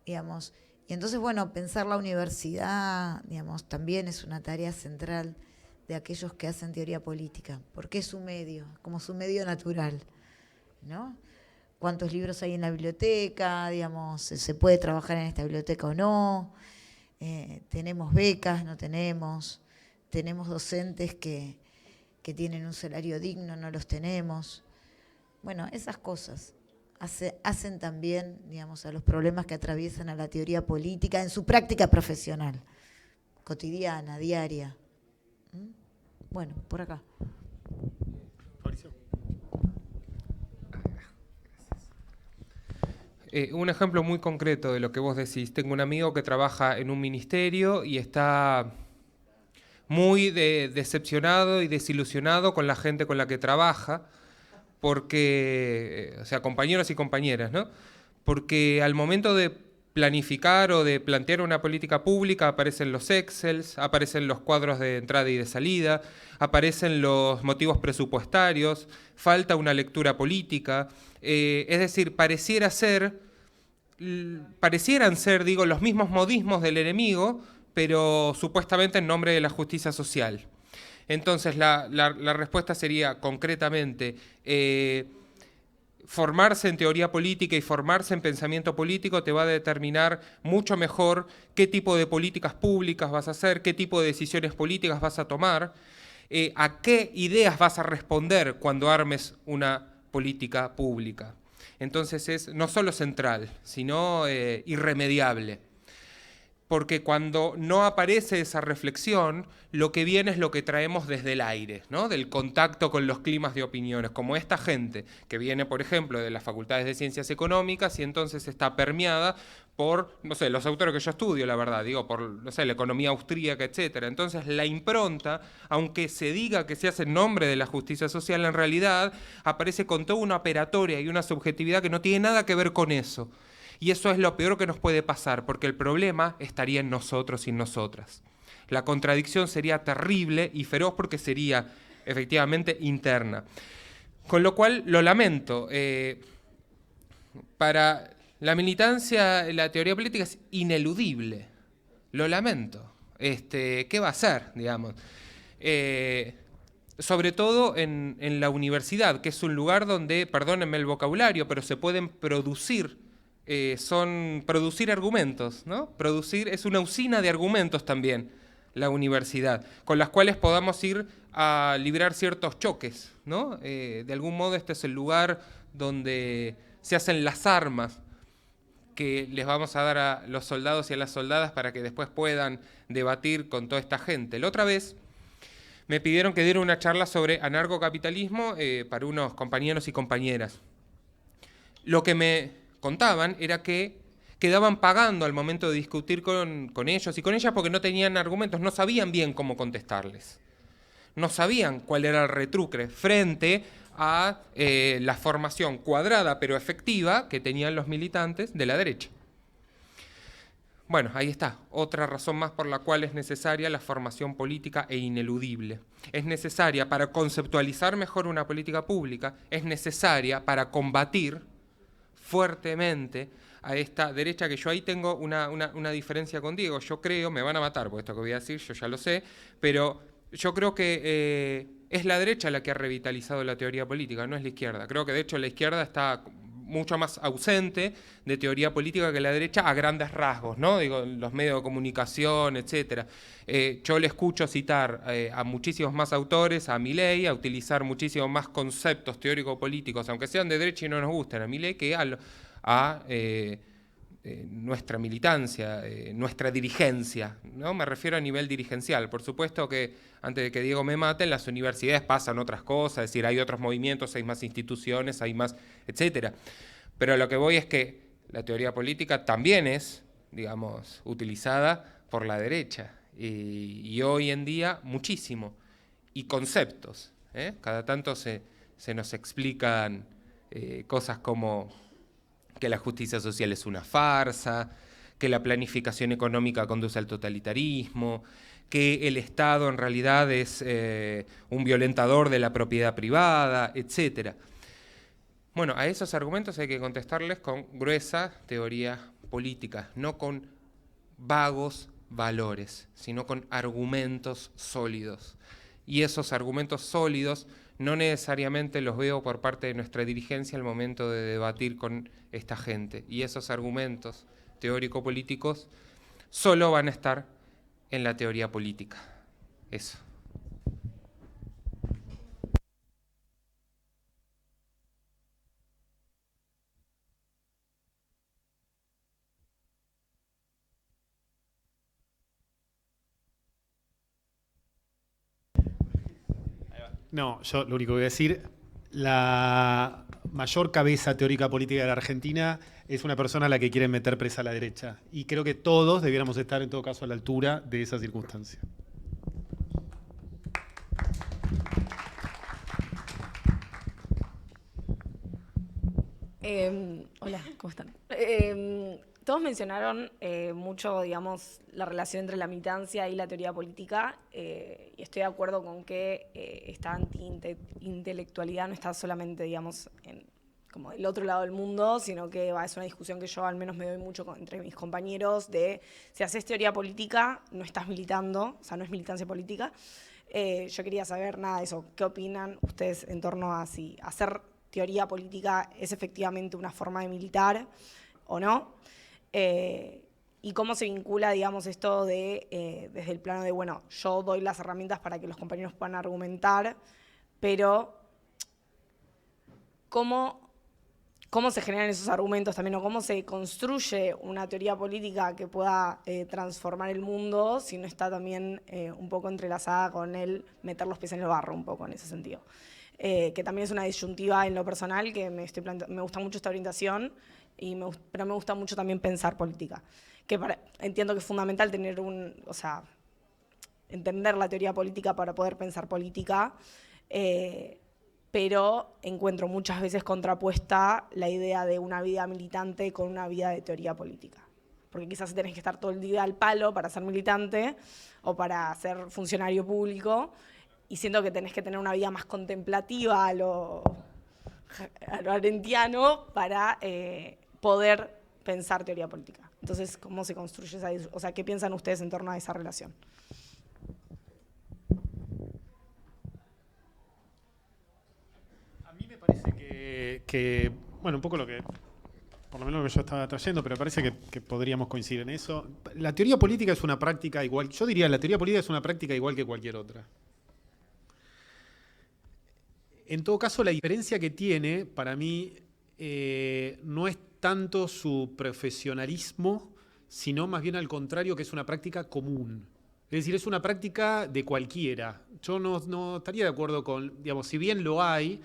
digamos. Y entonces, bueno, pensar la universidad, digamos, también es una tarea central de aquellos que hacen teoría política, porque es su medio, como su medio natural, ¿no? Cuántos libros hay en la biblioteca, digamos, se puede trabajar en esta biblioteca o no, tenemos becas, no tenemos docentes que tienen un salario digno, no los tenemos. Bueno, esas cosas hacen también, digamos, a los problemas que atraviesan a la teoría política en su práctica profesional, cotidiana, diaria. Bueno, por acá. Un ejemplo muy concreto de lo que vos decís. Tengo un amigo que trabaja en un ministerio y está muy decepcionado y desilusionado con la gente con la que trabaja, porque, o sea, compañeros y compañeras, ¿no? Porque al momento de planificar o de plantear una política pública aparecen los Excels, aparecen los cuadros de entrada y de salida, aparecen los motivos presupuestarios, falta una lectura política, es decir, parecieran ser, digo, los mismos modismos del enemigo, pero supuestamente en nombre de la justicia social. Entonces, la respuesta sería, concretamente, formarse en teoría política y formarse en pensamiento político te va a determinar mucho mejor qué tipo de políticas públicas vas a hacer, qué tipo de decisiones políticas vas a tomar, a qué ideas vas a responder cuando armes una política pública. Entonces es no solo central, sino irremediable. Porque cuando no aparece esa reflexión, lo que viene es lo que traemos desde el aire, ¿no? Del contacto con los climas de opiniones, como esta gente que viene, por ejemplo, de las facultades de Ciencias Económicas y entonces está permeada por, no sé, los autores que yo estudio, la verdad, digo, por, no sé, la economía austríaca, etcétera. Entonces la impronta, aunque se diga que se hace en nombre de la justicia social, en realidad aparece con toda una operatoria y una subjetividad que no tiene nada que ver con eso. Y eso es lo peor que nos puede pasar, porque el problema estaría en nosotros y en nosotras. La contradicción sería terrible y feroz porque sería efectivamente interna. Con lo cual, lo lamento. Para la militancia, la teoría política es ineludible. Lo lamento. ¿Qué va a hacer, digamos? Sobre todo en la universidad, que es un lugar donde, perdónenme el vocabulario, pero se pueden producir son producir argumentos, ¿no? Es una usina de argumentos también, la universidad, con las cuales podamos ir a librar ciertos choques, ¿no? De algún modo este es el lugar donde se hacen las armas que les vamos a dar a los soldados y a las soldadas para que después puedan debatir con toda esta gente. La otra vez me pidieron que diera una charla sobre anarcocapitalismo para unos compañeros y compañeras. Lo que me contaban era que quedaban pagando al momento de discutir con ellos y con ellas porque no tenían argumentos, no sabían bien cómo contestarles. No sabían cuál era el retruque frente a la formación cuadrada pero efectiva que tenían los militantes de la derecha. Bueno, ahí está, otra razón más por la cual es necesaria la formación política e ineludible. Es necesaria para conceptualizar mejor una política pública, es necesaria para combatir fuertemente a esta derecha, que yo ahí tengo una diferencia con Diego. Yo creo, me van a matar por esto que voy a decir, yo ya lo sé, pero yo creo que es la derecha la que ha revitalizado la teoría política, no es la izquierda. Creo que de hecho la izquierda está mucho más ausente de teoría política que la derecha a grandes rasgos, ¿no? Digo, los medios de comunicación, etcétera. Yo le escucho citar a muchísimos más autores, a Milei, a utilizar muchísimos más conceptos teórico-políticos, aunque sean de derecha y no nos gusten a Milei, que a nuestra militancia, nuestra dirigencia, ¿no? Me refiero a nivel dirigencial. Por supuesto que, antes de que Diego me mate, en las universidades pasan otras cosas, es decir, hay otros movimientos, hay más instituciones, hay más, etcétera. Pero lo que voy es que la teoría política también es, digamos, utilizada por la derecha, y hoy en día muchísimo. Y conceptos, cada tanto se nos explican cosas como que la justicia social es una farsa, que la planificación económica conduce al totalitarismo, que el Estado en realidad es un violentador de la propiedad privada, etc. Bueno, a esos argumentos hay que contestarles con gruesa teoría política, no con vagos valores, sino con argumentos sólidos. Y esos argumentos sólidos no necesariamente los veo por parte de nuestra dirigencia al momento de debatir con esta gente. Y esos argumentos teórico-políticos solo van a estar en la teoría política. Eso. No, yo lo único que voy a decir, la mayor cabeza teórica política de la Argentina es una persona a la que quieren meter presa a la derecha. Y creo que todos debiéramos estar, en todo caso, a la altura de esa circunstancia. Hola, ¿cómo están? Todos mencionaron mucho, digamos, la relación entre la militancia y la teoría política, y estoy de acuerdo con que esta anti-intelectualidad no está solamente, digamos, como del otro lado del mundo, sino que es una discusión que yo al menos me doy mucho entre mis compañeros de si haces teoría política, no estás militando, o sea, no es militancia política. Yo quería saber nada de eso. ¿Qué opinan ustedes en torno a si hacer teoría política es efectivamente una forma de militar o no? Y cómo se vincula, digamos, esto de desde el plano de, bueno, yo doy las herramientas para que los compañeros puedan argumentar, pero cómo se generan esos argumentos también, o cómo se construye una teoría política que pueda transformar el mundo si no está también un poco entrelazada con el meter los pies en el barro, un poco en ese sentido. Que también es una disyuntiva en lo personal, que me gusta mucho esta orientación, pero me gusta mucho también pensar política. Entiendo que es fundamental tener entender la teoría política para poder pensar política, pero encuentro muchas veces contrapuesta la idea de una vida militante con una vida de teoría política. Porque quizás tenés que estar todo el día al palo para ser militante o para ser funcionario público, y siento que tenés que tener una vida más contemplativa a lo arendtiano para poder pensar teoría política. Entonces, ¿cómo se construye esa? O sea, ¿qué piensan ustedes en torno a esa relación? A mí me parece que bueno, un poco lo que por lo menos lo que yo estaba trayendo, pero parece que podríamos coincidir en eso. La teoría política es una práctica igual, yo diría, la teoría política es una práctica igual que cualquier otra. En todo caso, la diferencia que tiene, para mí, no es tanto su profesionalismo, sino más bien al contrario, que es una práctica común. Es decir, es una práctica de cualquiera. Yo no estaría de acuerdo con, digamos, si bien lo hay,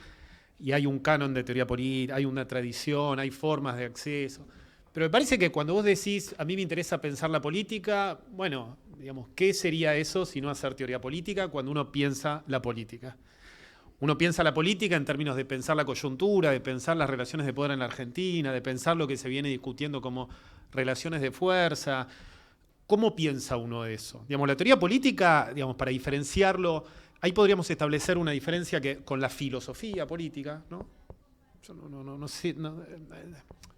y hay un canon de teoría política, hay una tradición, hay formas de acceso, pero me parece que cuando vos decís, a mí me interesa pensar la política, bueno, digamos, ¿qué sería eso si no hacer teoría política cuando uno piensa la política? Uno piensa la política en términos de pensar la coyuntura, de pensar las relaciones de poder en la Argentina, de pensar lo que se viene discutiendo como relaciones de fuerza. ¿Cómo piensa uno eso? Digamos, la teoría política, digamos, para diferenciarlo, ahí podríamos establecer una diferencia con la filosofía política, ¿no? Yo no sé,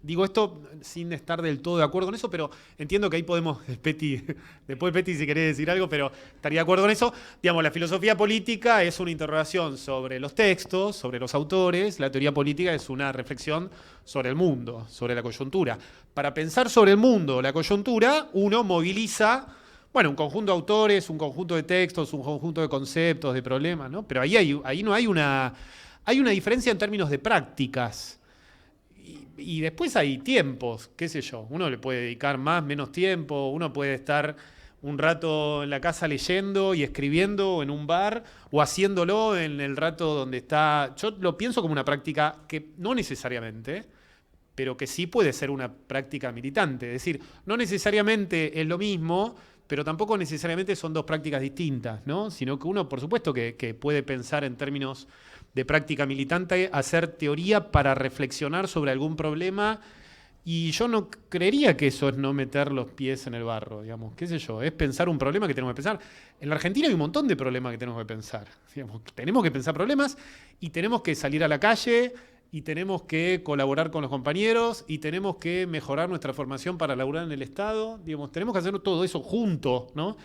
digo esto sin estar del todo de acuerdo con eso, pero entiendo que ahí podemos, después Peti si querés decir algo, pero estaría de acuerdo con eso. Digamos, la filosofía política es una interrogación sobre los textos, sobre los autores, la teoría política es una reflexión sobre el mundo, sobre la coyuntura. Para pensar sobre el mundo, la coyuntura, uno moviliza, bueno, un conjunto de autores, un conjunto de textos, un conjunto de conceptos, de problemas, ¿no? Pero ahí no hay una... Hay una diferencia en términos de prácticas y después hay tiempos, qué sé yo, uno le puede dedicar más, menos tiempo, uno puede estar un rato en la casa leyendo y escribiendo o en un bar o haciéndolo en el rato donde está. Yo lo pienso como una práctica que no necesariamente, pero que sí puede ser una práctica militante, es decir, no necesariamente es lo mismo, pero tampoco necesariamente son dos prácticas distintas, ¿no? Sino que uno, por supuesto, que puede pensar en términos de práctica militante, hacer teoría para reflexionar sobre algún problema, y yo no creería que eso es no meter los pies en el barro, digamos, qué sé yo, es pensar un problema que tenemos que pensar. En la Argentina hay un montón de problemas que tenemos que pensar, digamos, tenemos que pensar problemas y tenemos que salir a la calle y tenemos que colaborar con los compañeros y tenemos que mejorar nuestra formación para laburar en el Estado, digamos, tenemos que hacer todo eso juntos, ¿no?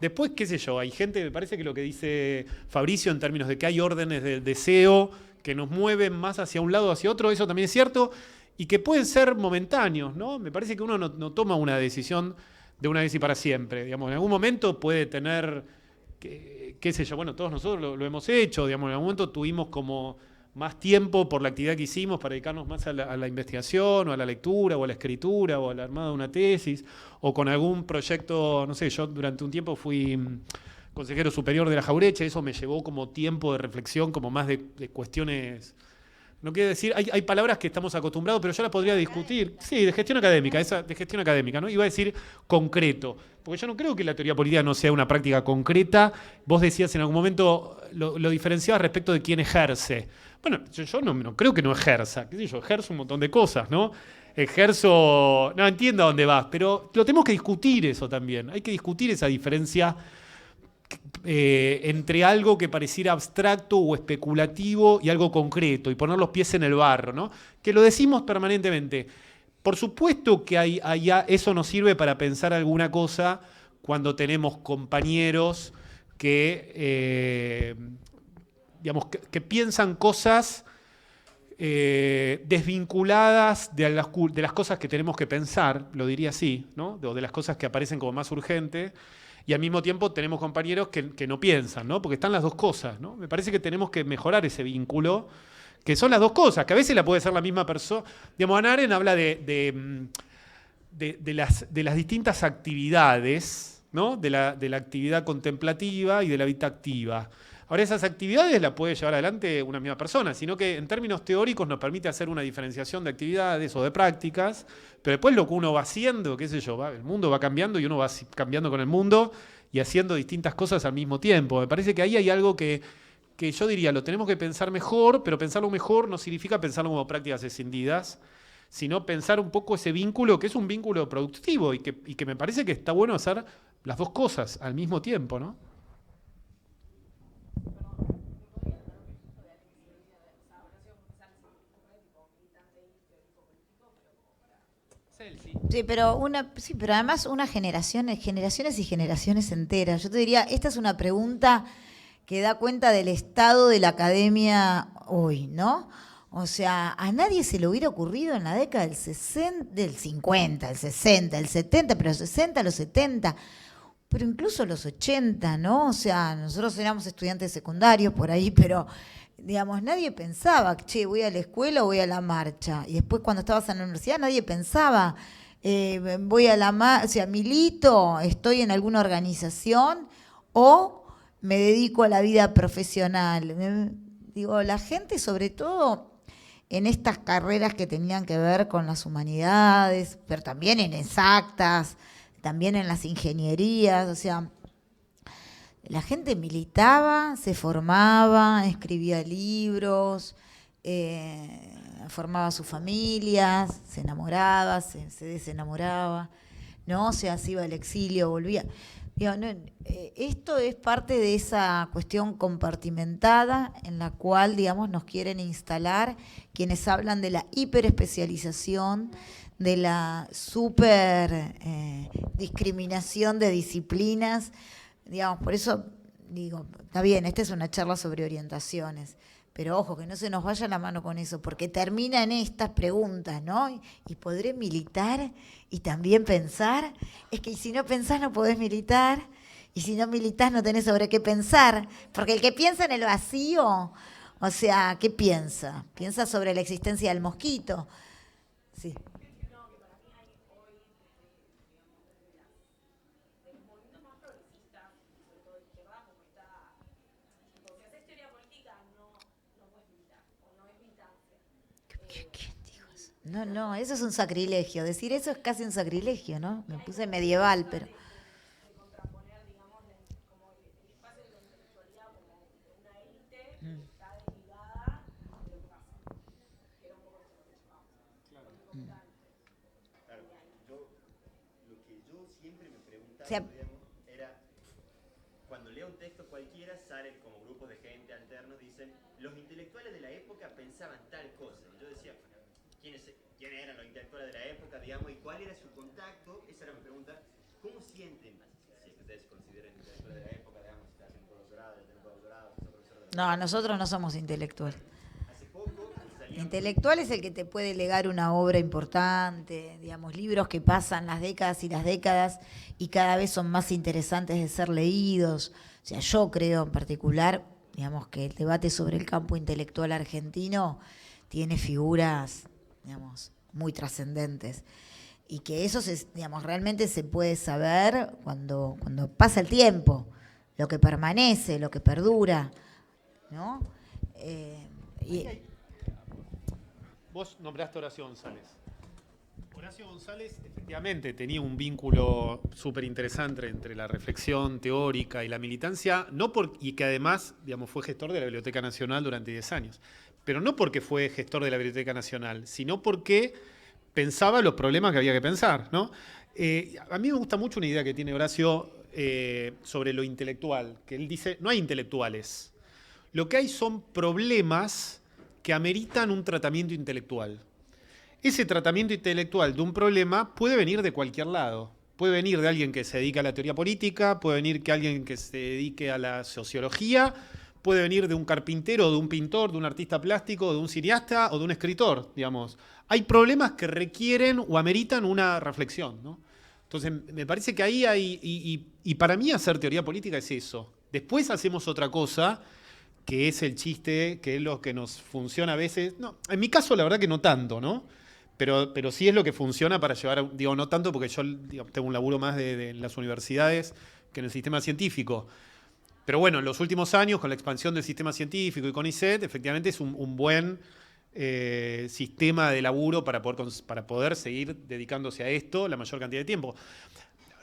Después, qué sé yo, hay gente, me parece que lo que dice Fabricio en términos de que hay órdenes del deseo que nos mueven más hacia un lado o hacia otro, eso también es cierto, y que pueden ser momentáneos, ¿no? Me parece que uno no toma una decisión de una vez y para siempre, digamos, en algún momento puede tener, qué sé yo, bueno, todos nosotros lo hemos hecho, digamos, en algún momento tuvimos como más tiempo por la actividad que hicimos para dedicarnos más a la investigación o a la lectura o a la escritura o al armado de una tesis o con algún proyecto, no sé, yo durante un tiempo fui consejero superior de la Jaureche, eso me llevó como tiempo de reflexión, como más de cuestiones, no quiero decir, hay palabras que estamos acostumbrados, pero yo las podría discutir, sí, de gestión académica, ¿no? Iba a decir concreto, porque yo no creo que la teoría política no sea una práctica concreta. Vos decías en algún momento, lo diferenciabas respecto de quién ejerce. Bueno, yo no creo que no ejerza, qué sé yo, ejerzo un montón de cosas, ¿no? No entiendo a dónde vas, pero lo tenemos que discutir eso también. Hay que discutir esa diferencia entre algo que pareciera abstracto o especulativo y algo concreto, y poner los pies en el barro, ¿no? Que lo decimos permanentemente. Por supuesto que eso nos sirve para pensar alguna cosa cuando tenemos compañeros que piensan cosas desvinculadas de las cosas que tenemos que pensar, lo diría así, ¿no? O de las cosas que aparecen como más urgentes, y al mismo tiempo tenemos compañeros que no piensan, ¿no? Porque están las dos cosas, ¿no? Me parece que tenemos que mejorar ese vínculo, que son las dos cosas, que a veces la puede ser la misma persona. Digamos, Hannah Arendt habla de las distintas actividades, ¿no? De la actividad contemplativa y de la vida activa. Ahora, esas actividades las puede llevar adelante una misma persona, sino que en términos teóricos nos permite hacer una diferenciación de actividades o de prácticas, pero después lo que uno va haciendo, qué sé yo, el mundo va cambiando y uno va cambiando con el mundo y haciendo distintas cosas al mismo tiempo. Me parece que ahí hay algo que yo diría, lo tenemos que pensar mejor, pero pensarlo mejor no significa pensarlo como prácticas escindidas, sino pensar un poco ese vínculo, que es un vínculo productivo y que me parece que está bueno hacer las dos cosas al mismo tiempo, ¿no? Sí, pero además generaciones y generaciones enteras. Yo te diría, esta es una pregunta que da cuenta del estado de la academia hoy, ¿no? O sea, a nadie se le hubiera ocurrido en la década del 50, el 60, el 70, pero los 60, los 70, pero incluso los 80, ¿no? O sea, nosotros éramos estudiantes secundarios por ahí, pero, digamos, nadie pensaba, che, voy a la escuela o voy a la marcha. Y después cuando estabas en la universidad nadie pensaba, voy a la marcha, o sea, milito, estoy en alguna organización o me dedico a la vida profesional. Digo, la gente sobre todo en estas carreras que tenían que ver con las humanidades, pero también en exactas, también en las ingenierías, o sea, la gente militaba, se formaba, escribía libros, formaba sus familias, se enamoraba, se desenamoraba, ¿no? O sea, se iba al exilio, volvía. Digo, no, esto es parte de esa cuestión compartimentada en la cual, digamos, nos quieren instalar quienes hablan de la hiperespecialización, de la super discriminación de disciplinas. Digamos, por eso digo, está bien, esta es una charla sobre orientaciones, pero ojo, que no se nos vaya la mano con eso, porque terminan estas preguntas, ¿no? ¿Y podré militar y también pensar? Es que si no pensás no podés militar, y si no militás no tenés sobre qué pensar, porque el que piensa en el vacío, o sea, ¿qué piensa? Piensa sobre la existencia del mosquito. Sí. No, eso es un sacrilegio. Decir eso es casi un sacrilegio, ¿no? Me puse medieval, pero... O sea, era, cuando leo un texto cualquiera, salen como grupos de gente alternos, dicen, los intelectuales de la época pensaban tal cosa. Y yo decía, ¿quiénes eran los intelectuales de la época, digamos, y cuál era su contacto? Esa era mi pregunta. ¿Cómo sienten, si es que ustedes se consideran intelectuales de la época, digamos, si están haciendo doctorado, ya tienen doctorado, No, nosotros no somos intelectuales. Intelectual es el que te puede legar una obra importante, digamos, libros que pasan las décadas y las décadas y cada vez son más interesantes de ser leídos. O sea, yo creo en particular, digamos, que el debate sobre el campo intelectual argentino tiene figuras, digamos, muy trascendentes. Y que eso, digamos, realmente se puede saber cuando pasa el tiempo, lo que permanece, lo que perdura, ¿no? Vos nombraste a Horacio González. Horacio González efectivamente tenía un vínculo súper interesante entre la reflexión teórica y la militancia, y que además, digamos, fue gestor de la Biblioteca Nacional durante 10 años. Pero no porque fue gestor de la Biblioteca Nacional, sino porque pensaba los problemas que había que pensar, ¿no? A mí me gusta mucho una idea que tiene Horacio sobre lo intelectual, que él dice, no hay intelectuales. Lo que hay son problemas que ameritan un tratamiento intelectual. Ese tratamiento intelectual de un problema puede venir de cualquier lado. Puede venir de alguien que se dedica a la teoría política, puede venir de alguien que se dedique a la sociología, puede venir de un carpintero, de un pintor, de un artista plástico, de un cineasta o de un escritor, digamos. Hay problemas que requieren o ameritan una reflexión, ¿no? Entonces, me parece que ahí hay... Y para mí hacer teoría política es eso. Después hacemos otra cosa, que es el chiste, que es lo que nos funciona a veces. No, en mi caso, la verdad que no tanto, ¿no? Pero sí es lo que funciona para llevar, digo, no tanto porque yo tengo un laburo más de las universidades que en el sistema científico. Pero bueno, en los últimos años, con la expansión del sistema científico y con ICET, efectivamente es un buen sistema de laburo para poder seguir dedicándose a esto la mayor cantidad de tiempo.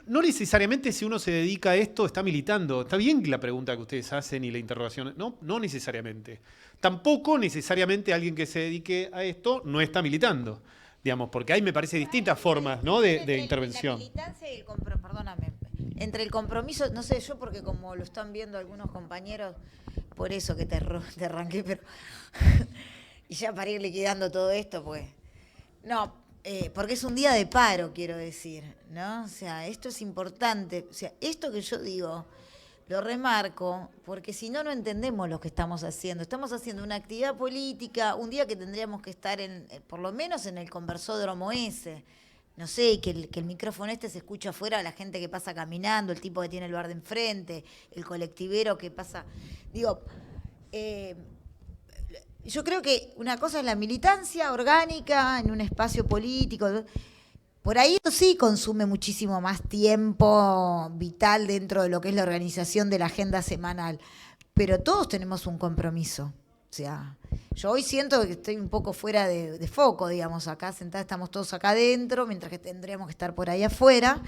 No necesariamente si uno se dedica a esto está militando. Está bien la pregunta que ustedes hacen y la interrogación. No necesariamente. Tampoco necesariamente alguien que se dedique a esto no está militando. Digamos, porque hay, me parece, distintas formas, ¿no, de intervención. La militancia y el compromiso, perdóname, entre el compromiso, no sé, yo porque como lo están viendo algunos compañeros, por eso que te arranqué, pero y ya para ir liquidando todo esto, pues, no, porque es un día de paro, quiero decir, ¿no? O sea, esto es importante, o sea, esto que yo digo, lo remarco porque si no, no entendemos lo que estamos haciendo. Estamos haciendo una actividad política, un día que tendríamos que estar por lo menos en el conversódromo ese. No sé, que el micrófono se escucha afuera a la gente que pasa caminando, el tipo que tiene el bar de enfrente, el colectivero que pasa. Digo, yo creo que una cosa es la militancia orgánica en un espacio político. Por ahí eso sí consume muchísimo más tiempo vital dentro de lo que es la organización de la agenda semanal. Pero todos tenemos un compromiso. O sea, yo hoy siento que estoy un poco fuera de foco, digamos, acá sentada, estamos todos acá adentro, mientras que tendríamos que estar por ahí afuera.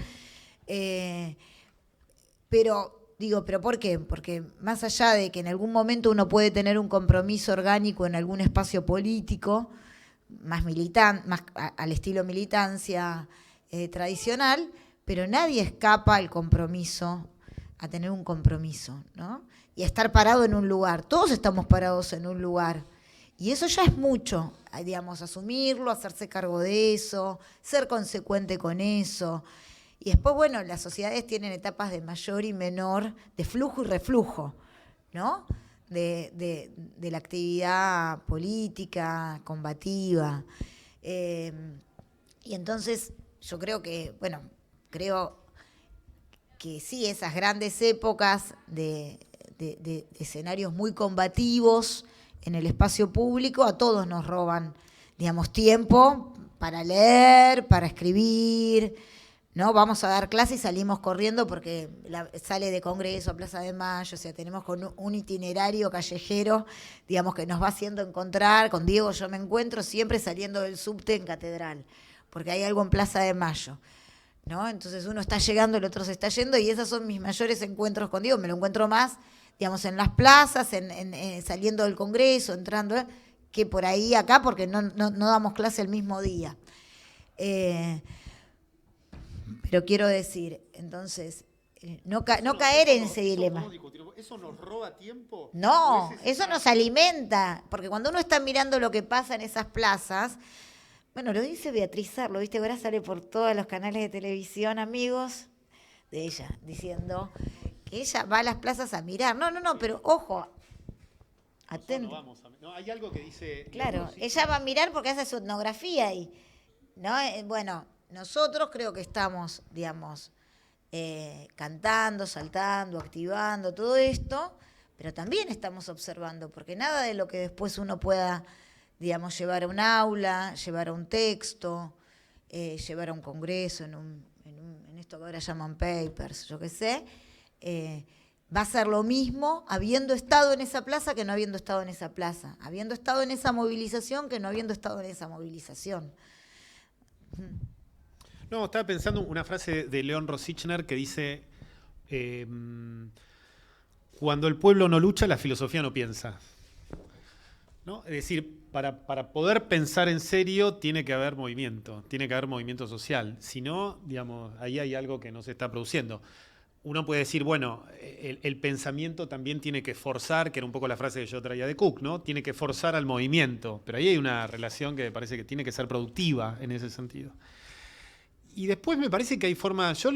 ¿Pero por qué? Porque más allá de que en algún momento uno puede tener un compromiso orgánico en algún espacio político, más al estilo militancia tradicional, pero nadie escapa al compromiso, a tener un compromiso, ¿no? Y a estar parado en un lugar. Todos estamos parados en un lugar. Y eso ya es mucho, digamos, asumirlo, hacerse cargo de eso, ser consecuente con eso. Y después, bueno, las sociedades tienen etapas de mayor y menor, de flujo y reflujo, ¿no? De la actividad política, combativa. Y entonces yo creo que sí, esas grandes épocas de escenarios muy combativos en el espacio público a todos nos roban, digamos, tiempo para leer, para escribir, ¿no? Vamos a dar clase y salimos corriendo porque sale de Congreso a Plaza de Mayo, o sea, tenemos con un itinerario callejero, digamos, que nos va haciendo encontrar. Con Diego yo me encuentro siempre saliendo del subte en Catedral, porque hay algo en Plaza de Mayo, ¿no? Entonces uno está llegando, el otro se está yendo, y esos son mis mayores encuentros con Diego. Me lo encuentro más, digamos, en las plazas, saliendo del Congreso, entrando, que por ahí acá, porque no damos clase el mismo día. Pero quiero decir, entonces, no caer en ese dilema. ¿Eso nos roba tiempo? No, eso nos alimenta, porque cuando uno está mirando lo que pasa en esas plazas, bueno, lo dice Beatriz Arlo, ¿viste? Ahora sale por todos los canales de televisión, amigos, de ella, diciendo que ella va a las plazas a mirar. No, pero ojo, atento. No, hay algo que dice... Claro, ella va a mirar porque hace su etnografía ahí, ¿no? Bueno, nosotros creo que estamos, digamos, cantando, saltando, activando todo esto, pero también estamos observando, porque nada de lo que después uno pueda, digamos, llevar a un aula, llevar a un texto, llevar a un congreso, en esto que ahora llaman papers, yo qué sé, va a ser lo mismo habiendo estado en esa plaza que no habiendo estado en esa plaza, habiendo estado en esa movilización que no habiendo estado en esa movilización. No, estaba pensando una frase de León Rosichner que dice, cuando el pueblo no lucha, la filosofía no piensa. ¿No? Es decir, para poder pensar en serio tiene que haber movimiento social. Si no, digamos, ahí hay algo que no se está produciendo. Uno puede decir, bueno, el pensamiento también tiene que forzar, que era un poco la frase que yo traía de Cook, ¿no? Tiene que forzar al movimiento, pero ahí hay una relación que me parece que tiene que ser productiva en ese sentido. Y después me parece que hay formas, yo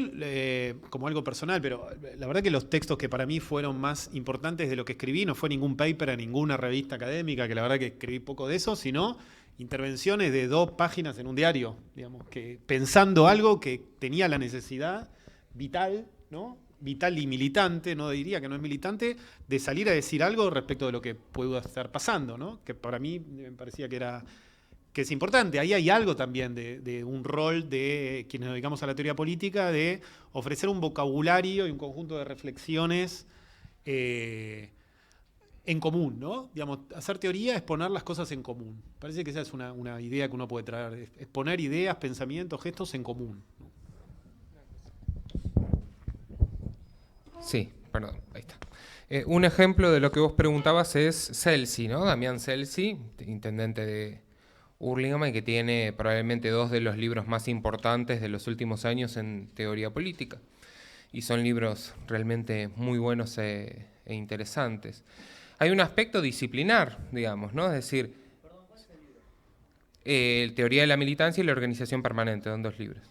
como algo personal, pero la verdad que los textos que para mí fueron más importantes de lo que escribí, no fue ningún paper en ninguna revista académica, que la verdad que escribí poco de eso, sino intervenciones de 2 páginas en un diario, digamos, que pensando algo que tenía la necesidad vital, ¿no? Vital y militante, no diría que no es militante, de salir a decir algo respecto de lo que pudo estar pasando, ¿no? Que para mí me parecía que es importante. Ahí hay algo también de un rol de quienes nos dedicamos a la teoría política, de ofrecer un vocabulario y un conjunto de reflexiones en común, ¿no? Digamos, hacer teoría es poner las cosas en común. Parece que esa es una idea que uno puede traer, es poner ideas, pensamientos, gestos en común, ¿no? Sí, perdón, ahí está. Un ejemplo de lo que vos preguntabas es Celsi, ¿no? Damián Celsi, intendente de Hurlingham, que tiene probablemente 2 de los libros más importantes de los últimos años en teoría política. Y son libros realmente muy buenos e interesantes. Hay un aspecto disciplinar, digamos, ¿no? Es decir, Teoría de la militancia y la organización permanente, son 2 libros.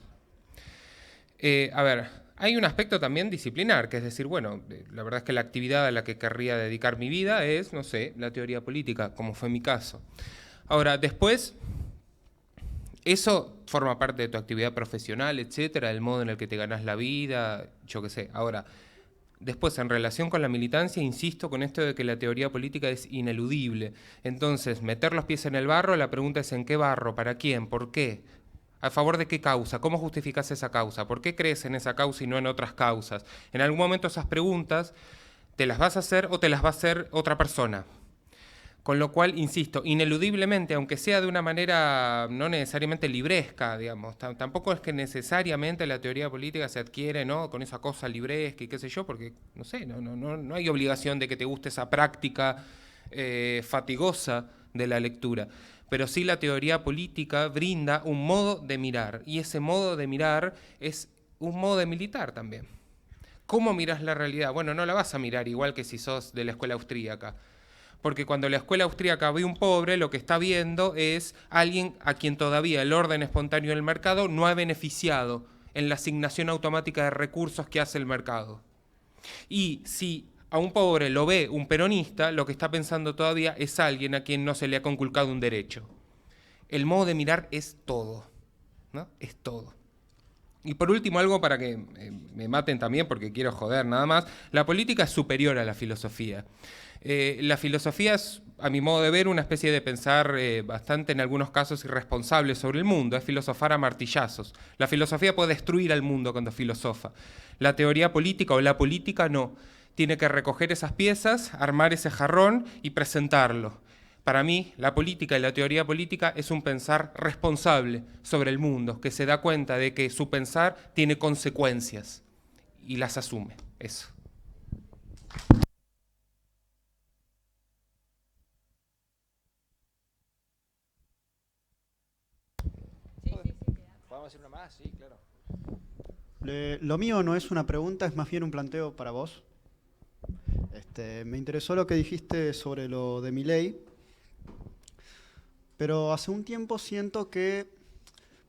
A ver, Hay un aspecto también disciplinar, que es decir, bueno, la verdad es que la actividad a la que querría dedicar mi vida es, no sé, la teoría política, como fue mi caso. Ahora, después, eso forma parte de tu actividad profesional, etcétera, el modo en el que te ganas la vida, yo qué sé. Ahora, después, en relación con la militancia, insisto con esto de que la teoría política es ineludible. Entonces, meter los pies en el barro, la pregunta es ¿en qué barro? ¿Para quién? ¿Por qué? ¿A favor de qué causa? ¿Cómo justificas esa causa? ¿Por qué crees en esa causa y no en otras causas? En algún momento esas preguntas te las vas a hacer o te las va a hacer otra persona. Con lo cual, insisto, ineludiblemente, aunque sea de una manera no necesariamente libresca, digamos, tampoco es que necesariamente la teoría política se adquiere, ¿no?, con esa cosa libresca y qué sé yo, porque, no sé, no hay obligación de que te guste esa práctica fatigosa de la lectura. Pero sí la teoría política brinda un modo de mirar, y ese modo de mirar es un modo de militar también. ¿Cómo miras la realidad? Bueno, no la vas a mirar igual que si sos de la escuela austríaca. Porque cuando la escuela austríaca ve un pobre, lo que está viendo es alguien a quien todavía el orden espontáneo del mercado no ha beneficiado en la asignación automática de recursos que hace el mercado. Y si a un pobre lo ve un peronista, lo que está pensando todavía es alguien a quien no se le ha conculcado un derecho. El modo de mirar es todo, ¿no? Es todo. Y por último, algo para que me maten también, porque quiero joder nada más, la política es superior a la filosofía. La filosofía es, a mi modo de ver, una especie de pensar bastante, en algunos casos, irresponsable sobre el mundo, es filosofar a martillazos. La filosofía puede destruir al mundo cuando filosofa. La teoría política o la política no. Tiene que recoger esas piezas, armar ese jarrón y presentarlo. Para mí, la política y la teoría política es un pensar responsable sobre el mundo, que se da cuenta de que su pensar tiene consecuencias y las asume. Eso. ¿Podemos hacer una más? Sí, claro. Lo mío no es una pregunta, es más bien un planteo para vos. Me interesó lo que dijiste sobre lo de Milei, pero hace un tiempo siento que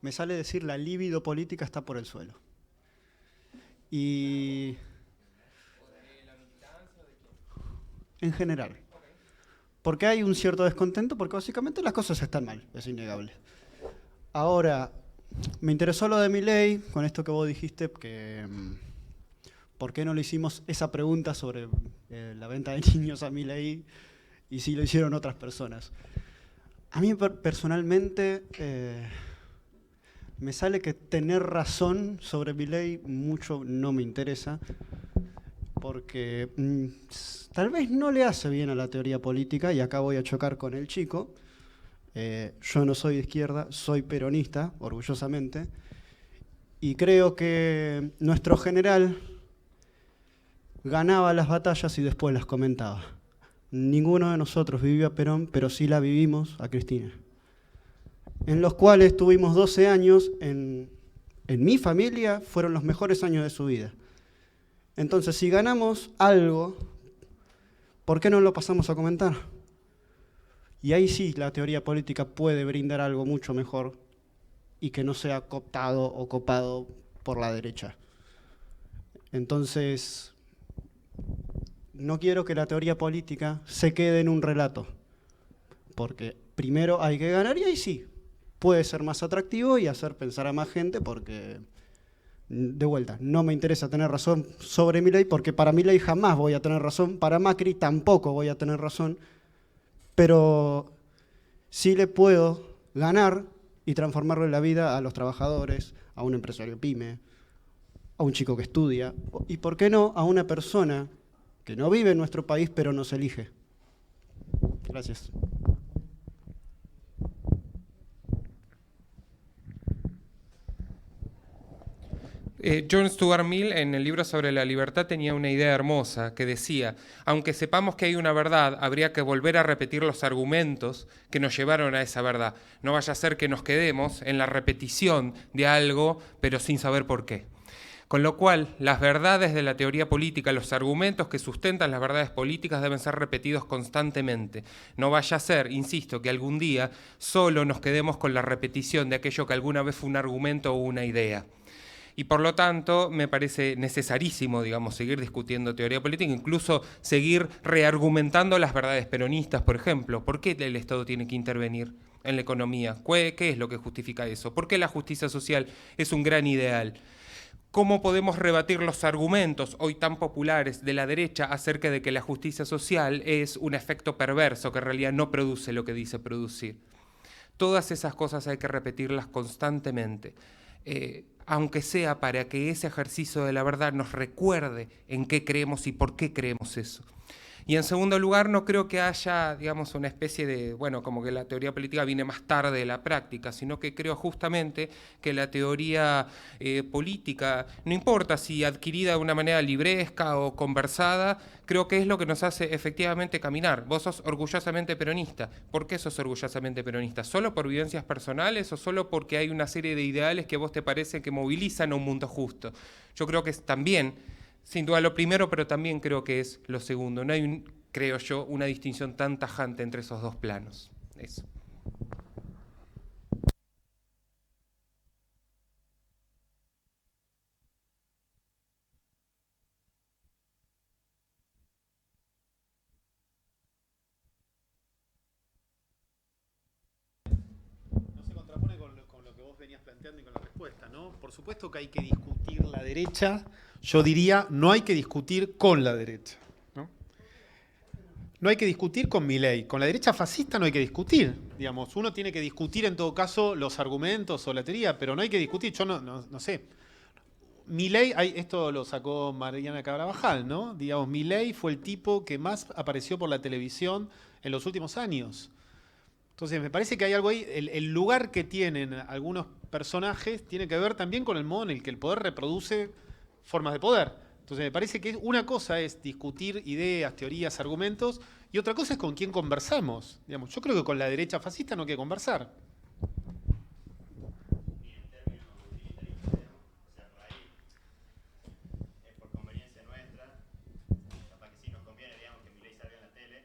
me sale decir la libido política está por el suelo. Y en general. Porque hay un cierto descontento, porque básicamente las cosas están mal, es innegable. Ahora, me interesó lo de Milei, con esto que vos dijiste, que ¿por qué no le hicimos esa pregunta sobre la venta de niños a Milei y si lo hicieron otras personas? A mí personalmente me sale que tener razón sobre Milei mucho no me interesa, porque tal vez no le hace bien a la teoría política, y acá voy a chocar con el chico. Yo no soy de izquierda, soy peronista, orgullosamente, y creo que nuestro general ganaba las batallas y después las comentaba. Ninguno de nosotros vivió a Perón, pero sí la vivimos a Cristina, en los cuales tuvimos 12 años, en mi familia fueron los mejores años de su vida. Entonces, si ganamos algo, ¿por qué no lo pasamos a comentar? Y ahí sí la teoría política puede brindar algo mucho mejor y que no sea cooptado o copado por la derecha. Entonces, no quiero que la teoría política se quede en un relato, porque primero hay que ganar y ahí sí, puede ser más atractivo y hacer pensar a más gente, porque, de vuelta, no me interesa tener razón sobre Milei, porque para Milei jamás voy a tener razón, para Macri tampoco voy a tener razón, pero sí le puedo ganar y transformarle la vida a los trabajadores, a un empresario pyme, a un chico que estudia, y por qué no, a una persona que no vive en nuestro país pero nos elige. Gracias. John Stuart Mill, en el libro sobre la libertad, tenía una idea hermosa que decía: aunque sepamos que hay una verdad, habría que volver a repetir los argumentos que nos llevaron a esa verdad. No vaya a ser que nos quedemos en la repetición de algo, pero sin saber por qué. Con lo cual, las verdades de la teoría política, los argumentos que sustentan las verdades políticas deben ser repetidos constantemente. No vaya a ser, insisto, que algún día solo nos quedemos con la repetición de aquello que alguna vez fue un argumento o una idea. Y por lo tanto, me parece necesarísimo, digamos, seguir discutiendo teoría política, incluso seguir reargumentando las verdades peronistas, por ejemplo. ¿Por qué el Estado tiene que intervenir en la economía? ¿Qué es lo que justifica eso? ¿Por qué la justicia social es un gran ideal? ¿Cómo podemos rebatir los argumentos hoy tan populares de la derecha acerca de que la justicia social es un efecto perverso que en realidad no produce lo que dice producir? Todas esas cosas hay que repetirlas constantemente. Aunque sea para que ese ejercicio de la verdad nos recuerde en qué creemos y por qué creemos eso. Y en segundo lugar, no creo que haya, digamos, una especie de, bueno, como que la teoría política viene más tarde de la práctica, sino que creo justamente que la teoría política, no importa si adquirida de una manera libresca o conversada, creo que es lo que nos hace efectivamente caminar. Vos sos orgullosamente peronista. ¿Por qué sos orgullosamente peronista? ¿Solo por vivencias personales o solo porque hay una serie de ideales que a vos te parecen que movilizan a un mundo justo? Yo creo que es también, sin duda lo primero, pero también creo que es lo segundo. No hay, creo yo, una distinción tan tajante entre esos dos planos. Eso. No se contrapone con lo que vos venías planteando y con la respuesta, ¿no? Por supuesto que hay que discutir la derecha. Yo diría, no hay que discutir con la derecha, ¿no? No hay que discutir con Milei. Con la derecha fascista no hay que discutir. Digamos, uno tiene que discutir en todo caso los argumentos o la teoría, pero no hay que discutir. Yo no sé. Milei, esto lo sacó Mariana Carabajal, ¿no? Digamos, Milei fue el tipo que más apareció por la televisión en los últimos años. Entonces, me parece que hay algo ahí. El lugar que tienen algunos personajes tiene que ver también con el modo en el que el poder reproduce formas de poder. Entonces me parece que una cosa es discutir ideas, teorías, argumentos, y otra cosa es con quién conversamos. Digamos, yo creo que con la derecha fascista no hay que conversar. Ni en términos utilitaristas, digamos. O sea, por ahí es por conveniencia nuestra. Capaz que sí nos conviene, digamos, que Milei salga en la tele.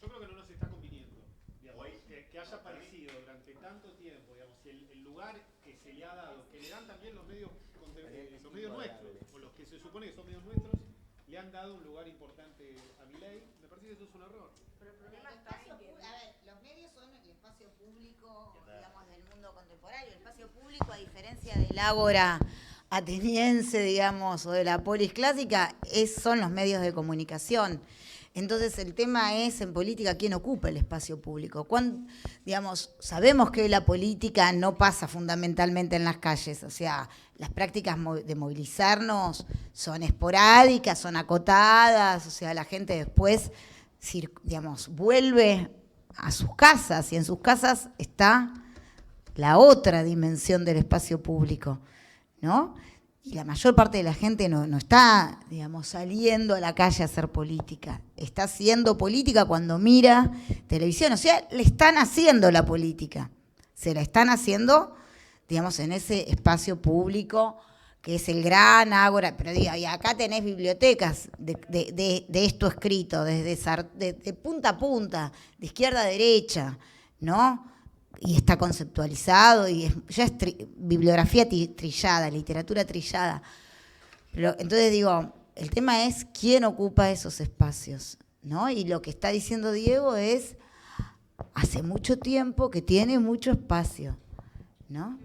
Yo creo que no nos está conviniendo. Digamos, que haya aparecido durante tanto tiempo, digamos, el lugar que se le ha dado, que le dan también los medios nuestros, o los que se supone que son medios nuestros, le han dado un lugar importante a Milei. Me parece que eso es un error. Pero el problema está en que, a ver, los medios son el espacio público, digamos, del mundo contemporáneo. El espacio público, a diferencia del ágora ateniense, digamos, o de la polis clásica, son los medios de comunicación. Entonces el tema es, en política, ¿quién ocupa el espacio público? Digamos, sabemos que la política no pasa fundamentalmente en las calles, o sea, las prácticas de movilizarnos son esporádicas, son acotadas, o sea, la gente después, digamos, vuelve a sus casas, y en sus casas está la otra dimensión del espacio público, ¿no? Y la mayor parte de la gente no está, digamos, saliendo a la calle a hacer política. Está haciendo política cuando mira televisión. O sea, le están haciendo la política. Se la están haciendo, digamos, en ese espacio público que es el gran ágora. Pero diga, y acá tenés bibliotecas de esto escrito, de punta a punta, de izquierda a derecha, ¿no? Y está conceptualizado, y ya es bibliografía trillada, literatura trillada. Pero, entonces digo, el tema es quién ocupa esos espacios, ¿no? Y lo que está diciendo Diego es, hace mucho tiempo que tiene mucho espacio, ¿no?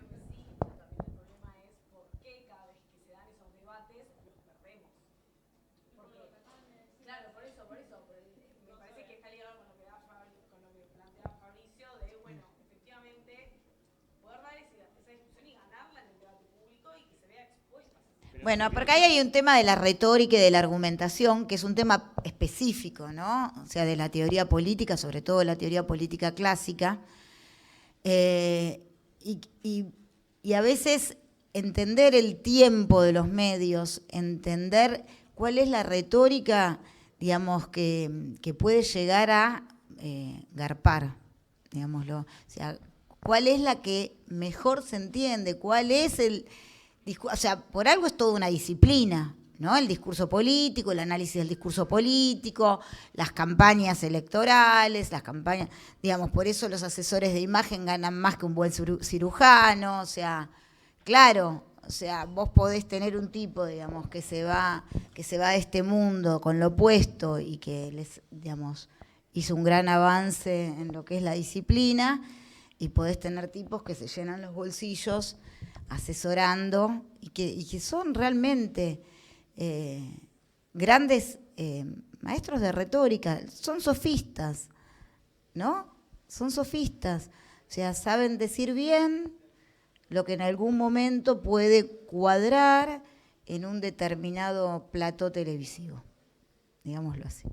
Bueno, porque ahí hay un tema de la retórica y de la argumentación, que es un tema específico, ¿no? O sea, de la teoría política, sobre todo la teoría política clásica. Y a veces entender el tiempo de los medios, entender cuál es la retórica, digamos, que puede llegar a garpar, digámoslo. O sea, cuál es la que mejor se entiende, cuál es el... O sea, por algo es toda una disciplina, ¿no? El discurso político, el análisis del discurso político, las campañas electorales, las campañas, digamos, por eso los asesores de imagen ganan más que un buen cirujano, o sea, claro, O sea, vos podés tener un tipo, digamos, que se va de este mundo con lo opuesto y que digamos, hizo un gran avance en lo que es la disciplina, y podés tener tipos que se llenan los bolsillos asesorando y que son realmente grandes maestros de retórica, son sofistas, ¿no? Son sofistas, o sea, saben decir bien lo que en algún momento puede cuadrar en un determinado plató televisivo, digámoslo así.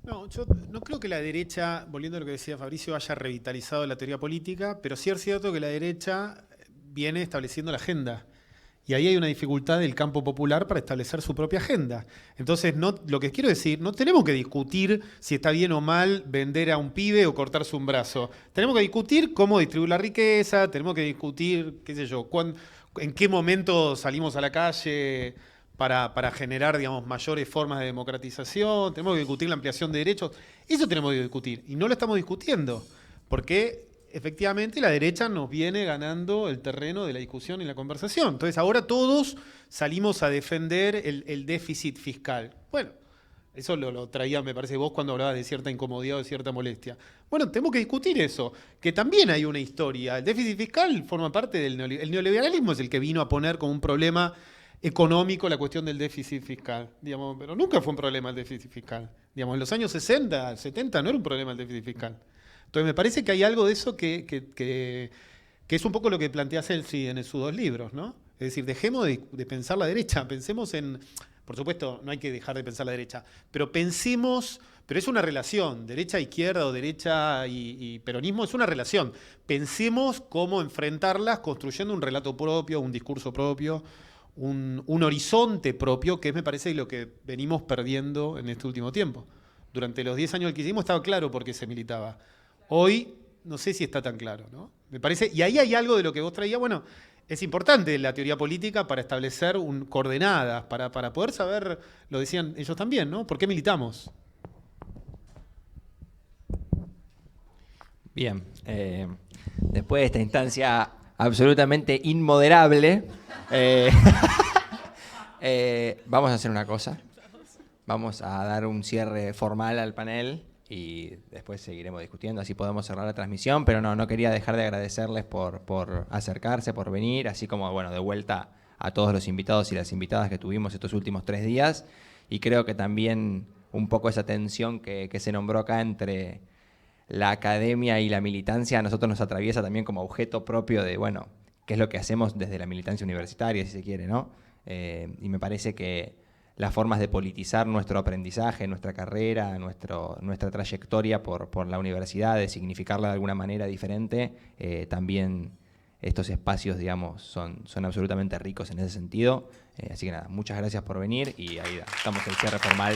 No, yo no creo que la derecha, volviendo a lo que decía Fabricio, haya revitalizado la teoría política, pero sí es cierto que la derecha viene estableciendo la agenda. Y ahí hay una dificultad del campo popular para establecer su propia agenda. Entonces, lo que quiero decir, no tenemos que discutir si está bien o mal vender a un pibe o cortarse un brazo. Tenemos que discutir cómo distribuir la riqueza, tenemos que discutir, qué sé yo, en qué momento salimos a la calle para generar, digamos, mayores formas de democratización, tenemos que discutir la ampliación de derechos. Eso tenemos que discutir, y no lo estamos discutiendo, porque efectivamente la derecha nos viene ganando el terreno de la discusión y la conversación. Entonces ahora todos salimos a defender el déficit fiscal. Bueno, eso lo traía, me parece, vos cuando hablabas de cierta incomodidad o de cierta molestia. Bueno, tenemos que discutir eso, que también hay una historia. El déficit fiscal forma parte del neoliberalismo. El neoliberalismo es el que vino a poner como un problema económico la cuestión del déficit fiscal, digamos, pero nunca fue un problema el déficit fiscal. Digamos, en los años 60, 70 no era un problema el déficit fiscal. Entonces me parece que hay algo de eso que es un poco lo que plantea Celsi en sus dos libros, ¿no? Es decir, dejemos de pensar la derecha, pensemos en, por supuesto, no hay que dejar de pensar la derecha, pero pensemos, pero es una relación, derecha-izquierda o derecha y peronismo es una relación. Pensemos cómo enfrentarlas construyendo un relato propio, un discurso propio, un horizonte propio, que es, me parece, lo que venimos perdiendo en este último tiempo. Durante los 10 años del kirchnerismo estaba claro por qué se militaba. Hoy no sé si está tan claro, ¿no? Me parece, y ahí hay algo de lo que vos traías, bueno, es importante la teoría política para establecer coordenadas, para poder saber, lo decían ellos también, ¿no? ¿Por qué militamos? Bien, después de esta instancia absolutamente inmoderable, vamos a hacer una cosa. Vamos a dar un cierre formal al panel y después seguiremos discutiendo, así podemos cerrar la transmisión, pero no quería dejar de agradecerles por acercarse, por venir, así como, bueno, de vuelta a todos los invitados y las invitadas que tuvimos estos últimos 3 días, y creo que también un poco esa tensión que se nombró acá entre la academia y la militancia a nosotros nos atraviesa también como objeto propio de, bueno, qué es lo que hacemos desde la militancia universitaria, si se quiere, ¿no? Y me parece que las formas de politizar nuestro aprendizaje, nuestra carrera, nuestra trayectoria por la universidad, de significarla de alguna manera diferente, también estos espacios, digamos, son absolutamente ricos en ese sentido. Así que nada, muchas gracias por venir y ahí estamos en el cierre formal.